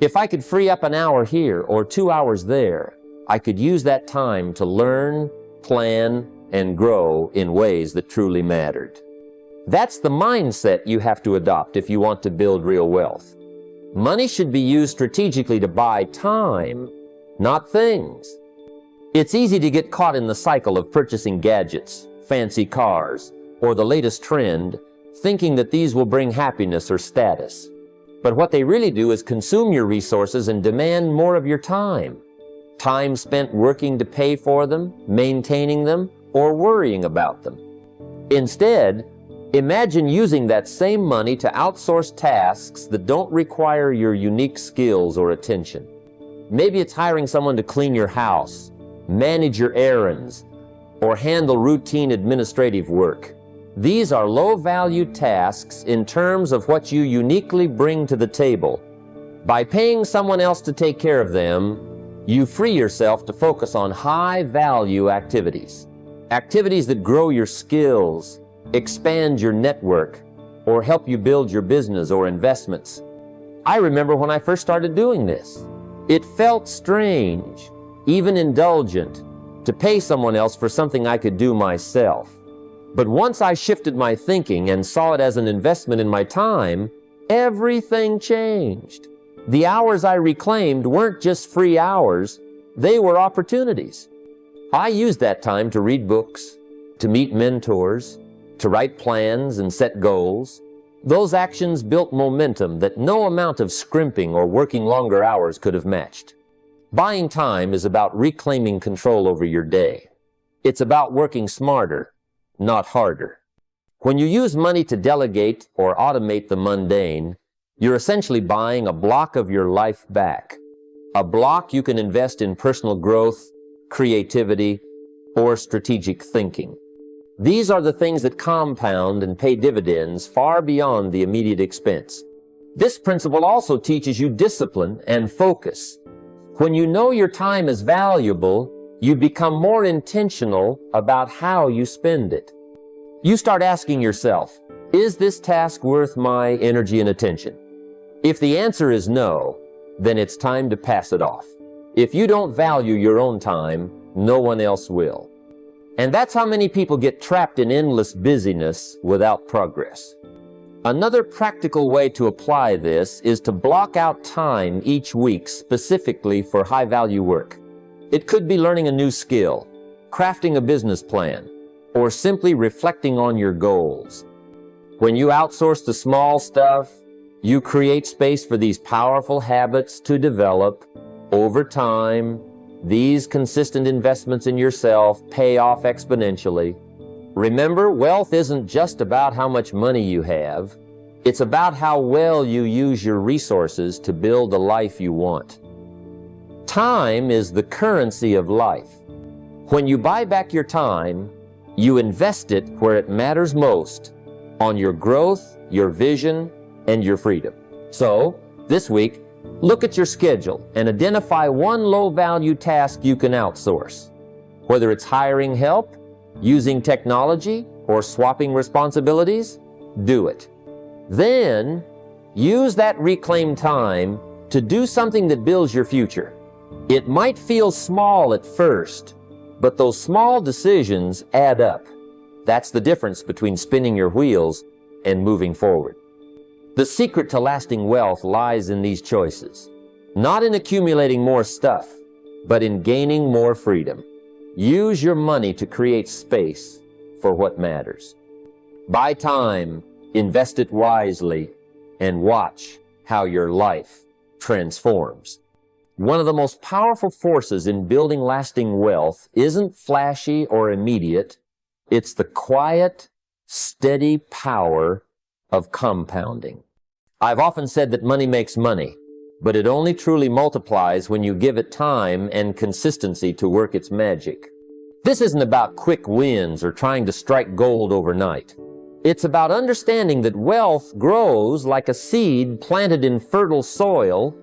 Speaker 1: If I could free up an hour here or 2 hours there, I could use that time to learn, plan, and grow in ways that truly mattered. That's the mindset you have to adopt if you want to build real wealth. Money should be used strategically to buy time, not things. It's easy to get caught in the cycle of purchasing gadgets, fancy cars, or the latest trend, thinking that these will bring happiness or status. But what they really do is consume your resources and demand more of your time. Time spent working to pay for them, maintaining them, or worrying about them. Instead, imagine using that same money to outsource tasks that don't require your unique skills or attention. Maybe it's hiring someone to clean your house, manage your errands, or handle routine administrative work. These are low-value tasks in terms of what you uniquely bring to the table. By paying someone else to take care of them, you free yourself to focus on high-value activities. Activities that grow your skills, expand your network, or help you build your business or investments. I remember when I first started doing this. It felt strange, even indulgent, to pay someone else for something I could do myself. But once I shifted my thinking and saw it as an investment in my time, everything changed. The hours I reclaimed weren't just free hours, they were opportunities. I used that time to read books, to meet mentors, to write plans and set goals. Those actions built momentum that no amount of scrimping or working longer hours could have matched. Buying time is about reclaiming control over your day. It's about working smarter, not harder. When you use money to delegate or automate the mundane, you're essentially buying a block of your life back. A block you can invest in personal growth, creativity, or strategic thinking. These are the things that compound and pay dividends far beyond the immediate expense. This principle also teaches you discipline and focus. When you know your time is valuable, you become more intentional about how you spend it. You start asking yourself, is this task worth my energy and attention? If the answer is no, then it's time to pass it off. If you don't value your own time, no one else will. And that's how many people get trapped in endless busyness without progress. Another practical way to apply this is to block out time each week specifically for high-value work. It could be learning a new skill, crafting a business plan, or simply reflecting on your goals. When you outsource the small stuff, you create space for these powerful habits to develop. Over time, these consistent investments in yourself pay off exponentially. Remember, wealth isn't just about how much money you have. It's about how well you use your resources to build the life you want. Time is the currency of life. When you buy back your time, you invest it where it matters most, on your growth, your vision, and your freedom. So, this week, look at your schedule and identify one low-value task you can outsource. Whether it's hiring help, using technology, or swapping responsibilities, do it. Then, use that reclaimed time to do something that builds your future. It might feel small at first, but those small decisions add up. That's the difference between spinning your wheels and moving forward. The secret to lasting wealth lies in these choices. Not in accumulating more stuff, but in gaining more freedom. Use your money to create space for what matters. Buy time, invest it wisely, and watch how your life transforms. One of the most powerful forces in building lasting wealth isn't flashy or immediate. It's the quiet, steady power of compounding. I've often said that money makes money, but it only truly multiplies when you give it time and consistency to work its magic. This isn't about quick wins or trying to strike gold overnight. It's about understanding that wealth grows like a seed planted in fertile soil,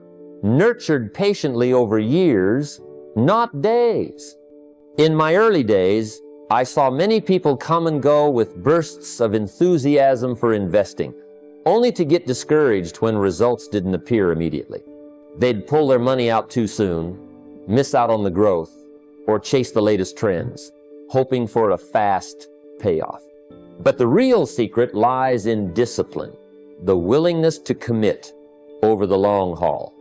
Speaker 1: nurtured patiently over years, not days. In my early days, I saw many people come and go with bursts of enthusiasm for investing, only to get discouraged when results didn't appear immediately. They'd pull their money out too soon, miss out on the growth, or chase the latest trends, hoping for a fast payoff. But the real secret lies in discipline, the willingness to commit over the long haul,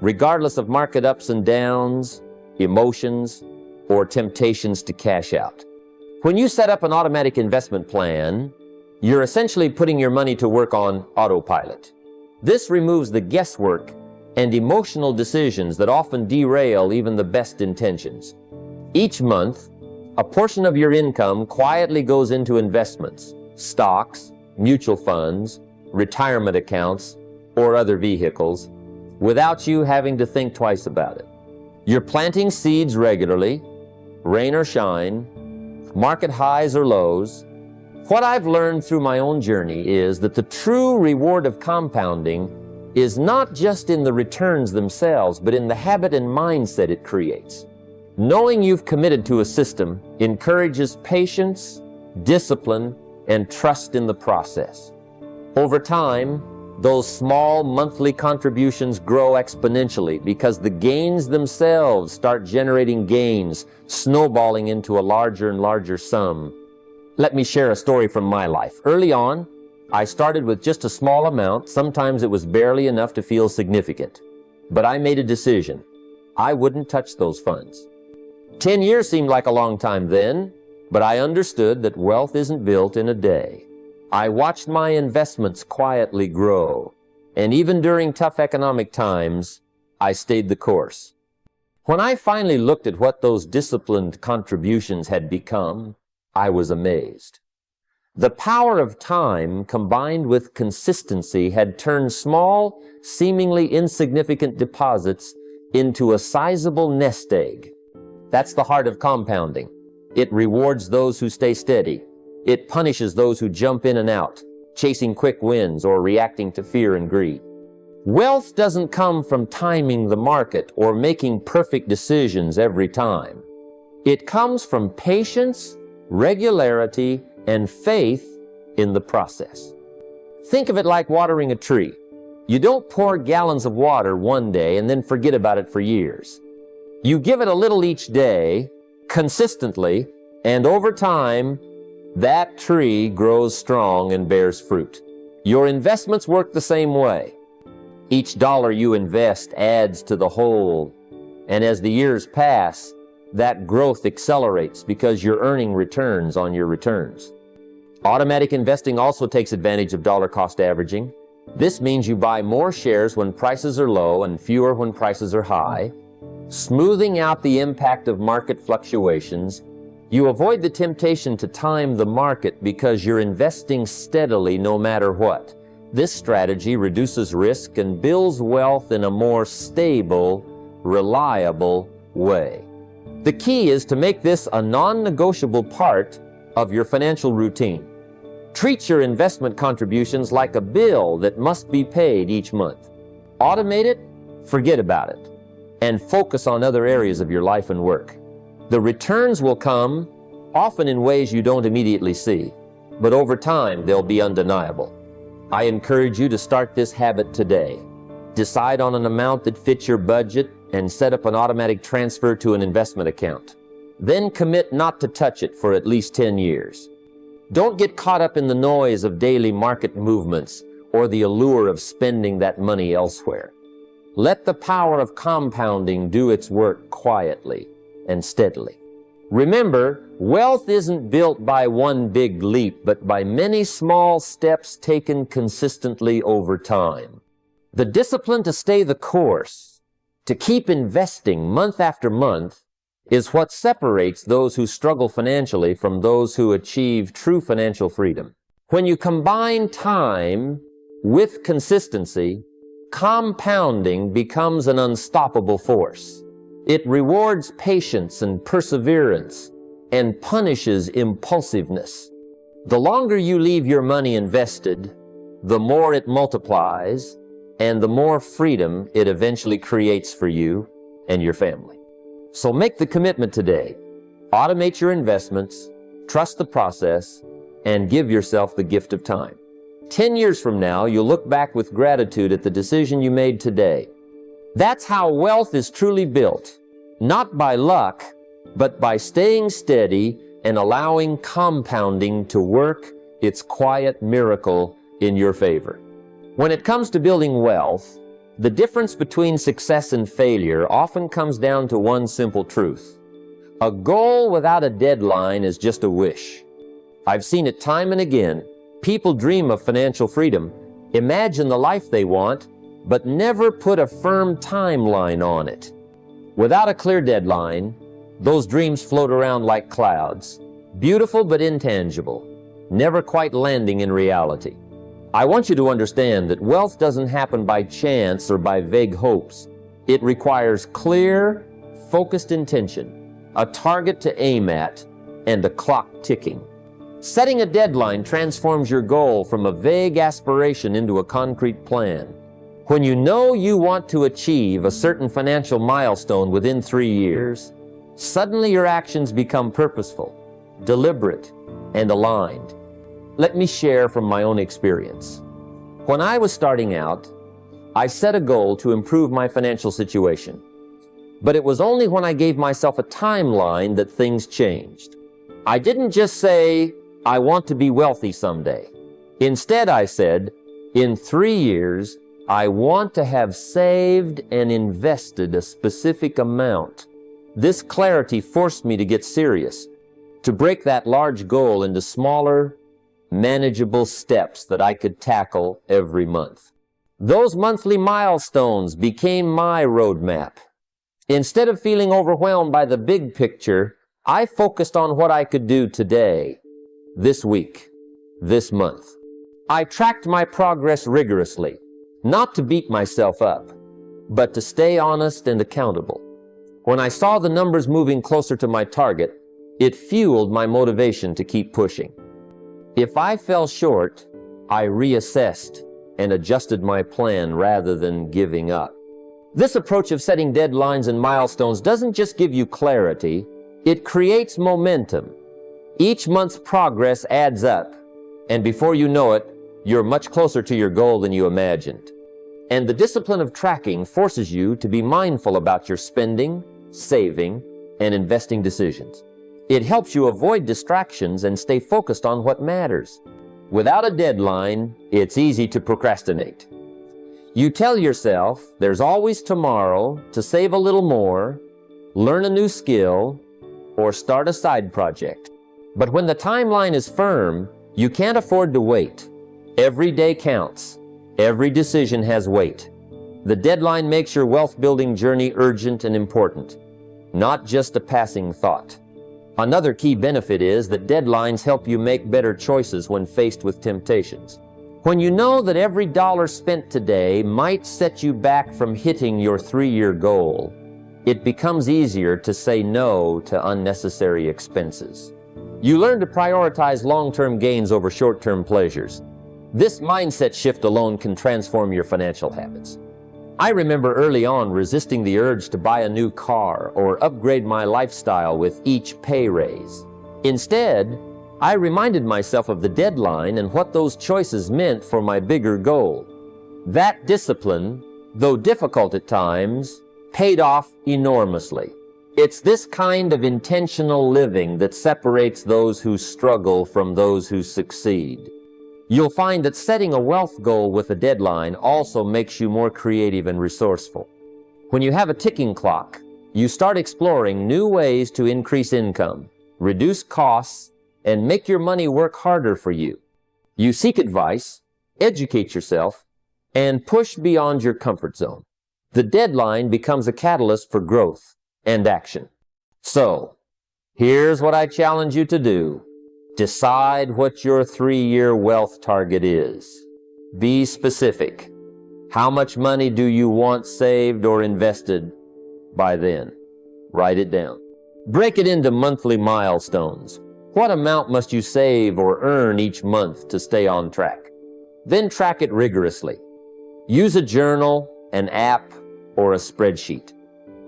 Speaker 1: regardless of market ups and downs, emotions, or temptations to cash out. When you set up an automatic investment plan, you're essentially putting your money to work on autopilot. This removes the guesswork and emotional decisions that often derail even the best intentions. Each month, a portion of your income quietly goes into investments, stocks, mutual funds, retirement accounts, or other vehicles, without you having to think twice about it. You're planting seeds regularly, rain or shine, market highs or lows. What I've learned through my own journey is that the true reward of compounding is not just in the returns themselves, but in the habit and mindset it creates. Knowing you've committed to a system encourages patience, discipline, and trust in the process. Over time, those small monthly contributions grow exponentially because the gains themselves start generating gains, snowballing into a larger and larger sum. Let me share a story from my life. Early on, I started with just a small amount. Sometimes it was barely enough to feel significant. But I made a decision. I wouldn't touch those funds. 10 years seemed like a long time then, but I understood that wealth isn't built in a day. I watched my investments quietly grow, and even during tough economic times, I stayed the course. When I finally looked at what those disciplined contributions had become, I was amazed. The power of time combined with consistency had turned small, seemingly insignificant deposits into a sizable nest egg. That's the heart of compounding. It rewards those who stay steady. It punishes those who jump in and out, chasing quick wins or reacting to fear and greed. Wealth doesn't come from timing the market or making perfect decisions every time. It comes from patience, regularity, and faith in the process. Think of it like watering a tree. You don't pour gallons of water one day and then forget about it for years. You give it a little each day, consistently, and over time, that tree grows strong and bears fruit. Your investments work the same way. Each dollar you invest adds to the whole, and as the years pass, that growth accelerates because you're earning returns on your returns. Automatic investing also takes advantage of dollar cost averaging. This means you buy more shares when prices are low and fewer when prices are high, smoothing out the impact of market fluctuations. You avoid the temptation to time the market because you're investing steadily no matter what. This strategy reduces risk and builds wealth in a more stable, reliable way. The key is to make this a non-negotiable part of your financial routine. Treat your investment contributions like a bill that must be paid each month. Automate it, forget about it, and focus on other areas of your life and work. The returns will come, often in ways you don't immediately see, but over time they'll be undeniable. I encourage you to start this habit today. Decide on an amount that fits your budget and set up an automatic transfer to an investment account. Then commit not to touch it for at least 10 years. Don't get caught up in the noise of daily market movements or the allure of spending that money elsewhere. Let the power of compounding do its work quietly and steadily. Remember, wealth isn't built by one big leap, but by many small steps taken consistently over time. The discipline to stay the course, to keep investing month after month, is what separates those who struggle financially from those who achieve true financial freedom. When you combine time with consistency, compounding becomes an unstoppable force. It rewards patience and perseverance and punishes impulsiveness. The longer you leave your money invested, the more it multiplies and the more freedom it eventually creates for you and your family. So make the commitment today. Automate your investments, trust the process, and give yourself the gift of time. 10 years from now, you'll look back with gratitude at the decision you made today. That's how wealth is truly built, not by luck, but by staying steady and allowing compounding to work its quiet miracle in your favor. When it comes to building wealth, the difference between success and failure often comes down to one simple truth. A goal without a deadline is just a wish. I've seen it time and again. People dream of financial freedom, imagine the life they want, but never put a firm timeline on it. Without a clear deadline, those dreams float around like clouds, beautiful but intangible, never quite landing in reality. I want you to understand that wealth doesn't happen by chance or by vague hopes. It requires clear, focused intention, a target to aim at, and a clock ticking. Setting a deadline transforms your goal from a vague aspiration into a concrete plan. When you know you want to achieve a certain financial milestone within 3 years, suddenly your actions become purposeful, deliberate, and aligned. Let me share from my own experience. When I was starting out, I set a goal to improve my financial situation. But it was only when I gave myself a timeline that things changed. I didn't just say, I want to be wealthy someday. Instead, I said, in 3 years, I want to have saved and invested a specific amount. This clarity forced me to get serious, to break that large goal into smaller, manageable steps that I could tackle every month. Those monthly milestones became my roadmap. Instead of feeling overwhelmed by the big picture, I focused on what I could do today, this week, this month. I tracked my progress rigorously, not to beat myself up, but to stay honest and accountable. When I saw the numbers moving closer to my target, it fueled my motivation to keep pushing. If I fell short, I reassessed and adjusted my plan rather than giving up. This approach of setting deadlines and milestones doesn't just give you clarity, it creates momentum. Each month's progress adds up, and before you know it, you're much closer to your goal than you imagined. And the discipline of tracking forces you to be mindful about your spending, saving, and investing decisions. It helps you avoid distractions and stay focused on what matters. Without a deadline, it's easy to procrastinate. You tell yourself there's always tomorrow to save a little more, learn a new skill, or start a side project. But when the timeline is firm, you can't afford to wait. Every day counts. Every decision has weight. The deadline makes your wealth-building journey urgent and important, not just a passing thought. Another key benefit is that deadlines help you make better choices when faced with temptations. When you know that every dollar spent today might set you back from hitting your 3-year goal, it becomes easier to say no to unnecessary expenses. You learn to prioritize long-term gains over short-term pleasures. This mindset shift alone can transform your financial habits. I remember early on resisting the urge to buy a new car or upgrade my lifestyle with each pay raise. Instead, I reminded myself of the deadline and what those choices meant for my bigger goal. That discipline, though difficult at times, paid off enormously. It's this kind of intentional living that separates those who struggle from those who succeed. You'll find that setting a wealth goal with a deadline also makes you more creative and resourceful. When you have a ticking clock, you start exploring new ways to increase income, reduce costs, and make your money work harder for you. You seek advice, educate yourself, and push beyond your comfort zone. The deadline becomes a catalyst for growth and action. So, here's what I challenge you to do. Decide what your 3-year wealth target is. Be specific. How much money do you want saved or invested by then? Write it down. Break it into monthly milestones. What amount must you save or earn each month to stay on track? Then track it rigorously. Use a journal, an app, or a spreadsheet.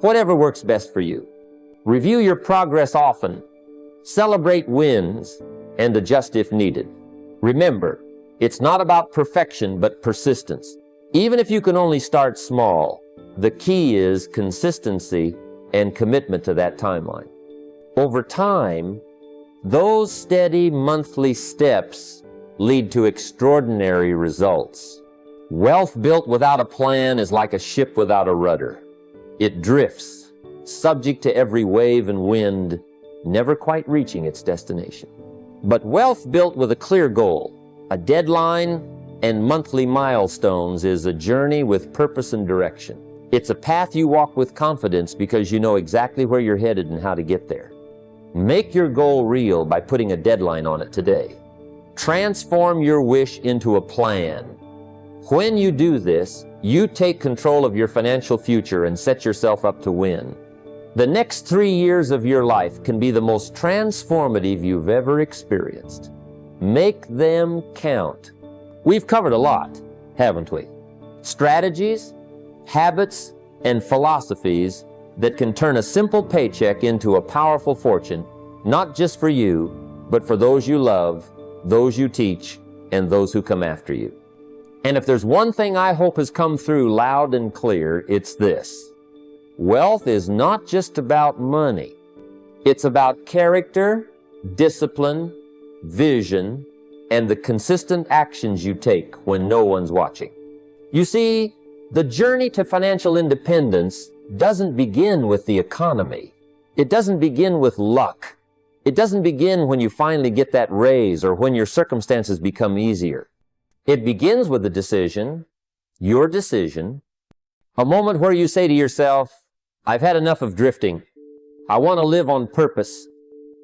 Speaker 1: Whatever works best for you. Review your progress often. Celebrate wins and adjust if needed. Remember, it's not about perfection but persistence. Even if you can only start small, the key is consistency and commitment to that timeline. Over time, those steady monthly steps lead to extraordinary results. Wealth built without a plan is like a ship without a rudder. It drifts, subject to every wave and wind, never quite reaching its destination. But wealth built with a clear goal, a deadline, and monthly milestones is a journey with purpose and direction. It's a path you walk with confidence because you know exactly where you're headed and how to get there. Make your goal real by putting a deadline on it today. Transform your wish into a plan. When you do this, you take control of your financial future and set yourself up to win. The next 3 years of your life can be the most transformative you've ever experienced. Make them count. We've covered a lot, haven't we? Strategies, habits, and philosophies that can turn a simple paycheck into a powerful fortune, not just for you, but for those you love, those you teach, and those who come after you. And if there's one thing I hope has come through loud and clear, it's this. Wealth is not just about money. It's about character, discipline, vision, and the consistent actions you take when no one's watching. You see, the journey to financial independence doesn't begin with the economy. It doesn't begin with luck. It doesn't begin when you finally get that raise or when your circumstances become easier. It begins with a decision, your decision, a moment where you say to yourself, I've had enough of drifting. I want to live on purpose.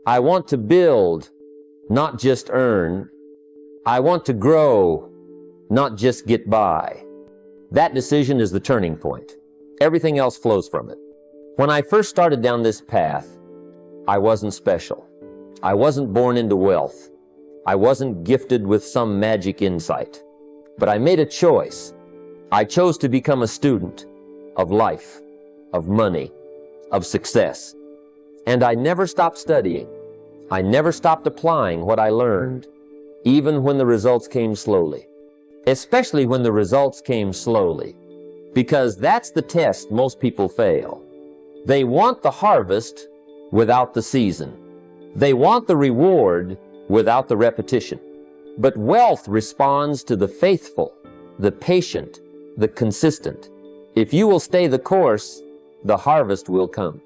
Speaker 1: I want to build, not just earn. I want to grow, not just get by. That decision is the turning point. Everything else flows from it. When I first started down this path, I wasn't special. I wasn't born into wealth. I wasn't gifted with some magic insight. But I made a choice. I chose to become a student of life, of money, of success. And I never stopped studying. I never stopped applying what I learned, even when the results came slowly. Especially when the results came slowly. Because that's the test most people fail. They want the harvest without the season. They want the reward without the repetition. But wealth responds to the faithful, the patient, the consistent. If you will stay the course, the harvest will come.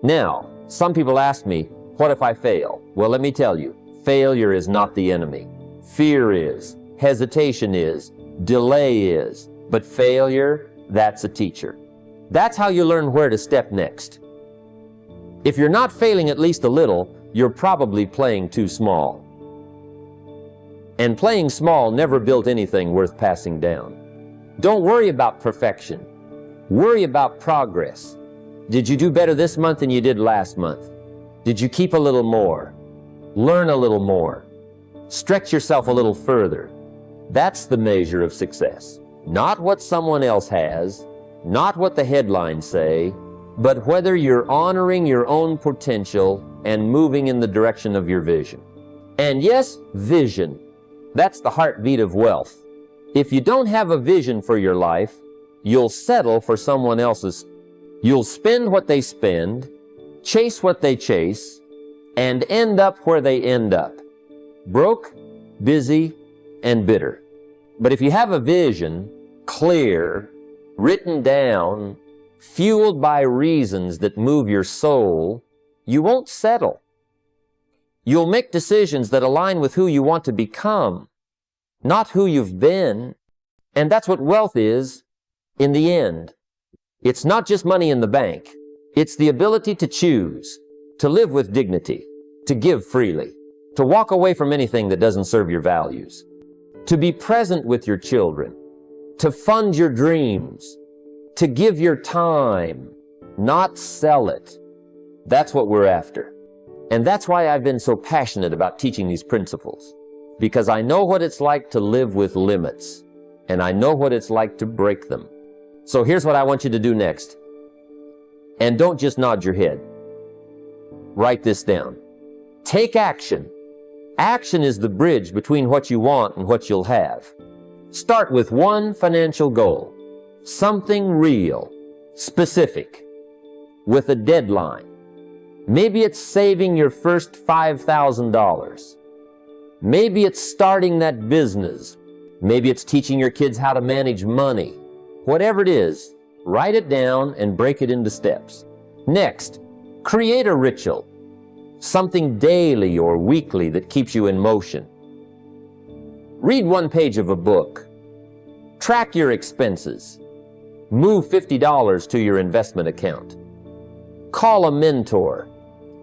Speaker 1: Now, some people ask me, what if I fail? Well, let me tell you, failure is not the enemy. Fear is, hesitation is, delay is, but failure, that's a teacher. That's how you learn where to step next. If you're not failing at least a little, you're probably playing too small. And playing small never built anything worth passing down. Don't worry about perfection. Worry about progress. Did you do better this month than you did last month? Did you keep a little more? Learn a little more? Stretch yourself a little further? That's the measure of success. Not what someone else has, not what the headlines say, but whether you're honoring your own potential and moving in the direction of your vision. And yes, vision. That's the heartbeat of wealth. If you don't have a vision for your life, you'll settle for someone else's. You'll spend what they spend, chase what they chase, and end up where they end up. Broke, busy, and bitter. But if you have a vision, clear, written down, fueled by reasons that move your soul, you won't settle. You'll make decisions that align with who you want to become, not who you've been. And that's what wealth is in the end. It's not just money in the bank. It's the ability to choose, to live with dignity, to give freely, to walk away from anything that doesn't serve your values, to be present with your children, to fund your dreams, to give your time, not sell it. That's what we're after. And that's why I've been so passionate about teaching these principles, because I know what it's like to live with limits, and I know what it's like to break them. So here's what I want you to do next. And don't just nod your head. Write this down. Take action. Action is the bridge between what you want and what you'll have. Start with one financial goal, something real, specific. with a deadline. Maybe it's saving your first $5,000. Maybe it's starting that business. Maybe it's teaching your kids how to manage money. Whatever it is, write it down and break it into steps. Next, create a ritual, something daily or weekly that keeps you in motion. Read one page of a book. Track your expenses. Move $50 to your investment account. Call a mentor.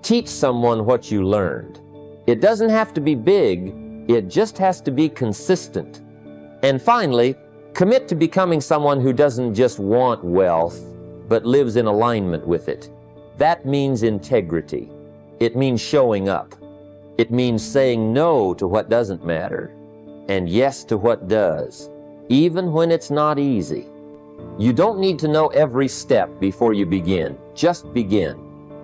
Speaker 1: Teach someone what you learned. It doesn't have to be big, it just has to be consistent. And finally, commit to becoming someone who doesn't just want wealth, but lives in alignment with it. That means integrity. It means showing up. It means saying no to what doesn't matter and yes to what does, even when it's not easy. You don't need to know every step before you begin. Just begin.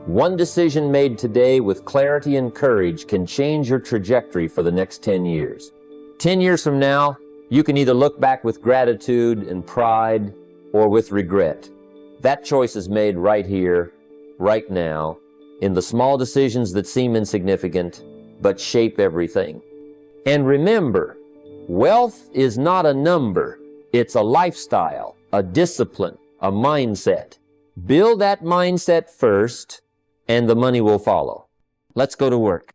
Speaker 1: One decision made today with clarity and courage can change your trajectory for the next 10 years. 10 years from now, you can either look back with gratitude and pride or with regret. That choice is made right here, right now, in the small decisions that seem insignificant but shape everything. And remember, wealth is not a number, it's a lifestyle, a discipline, a mindset. Build that mindset first, and the money will follow. Let's go to work.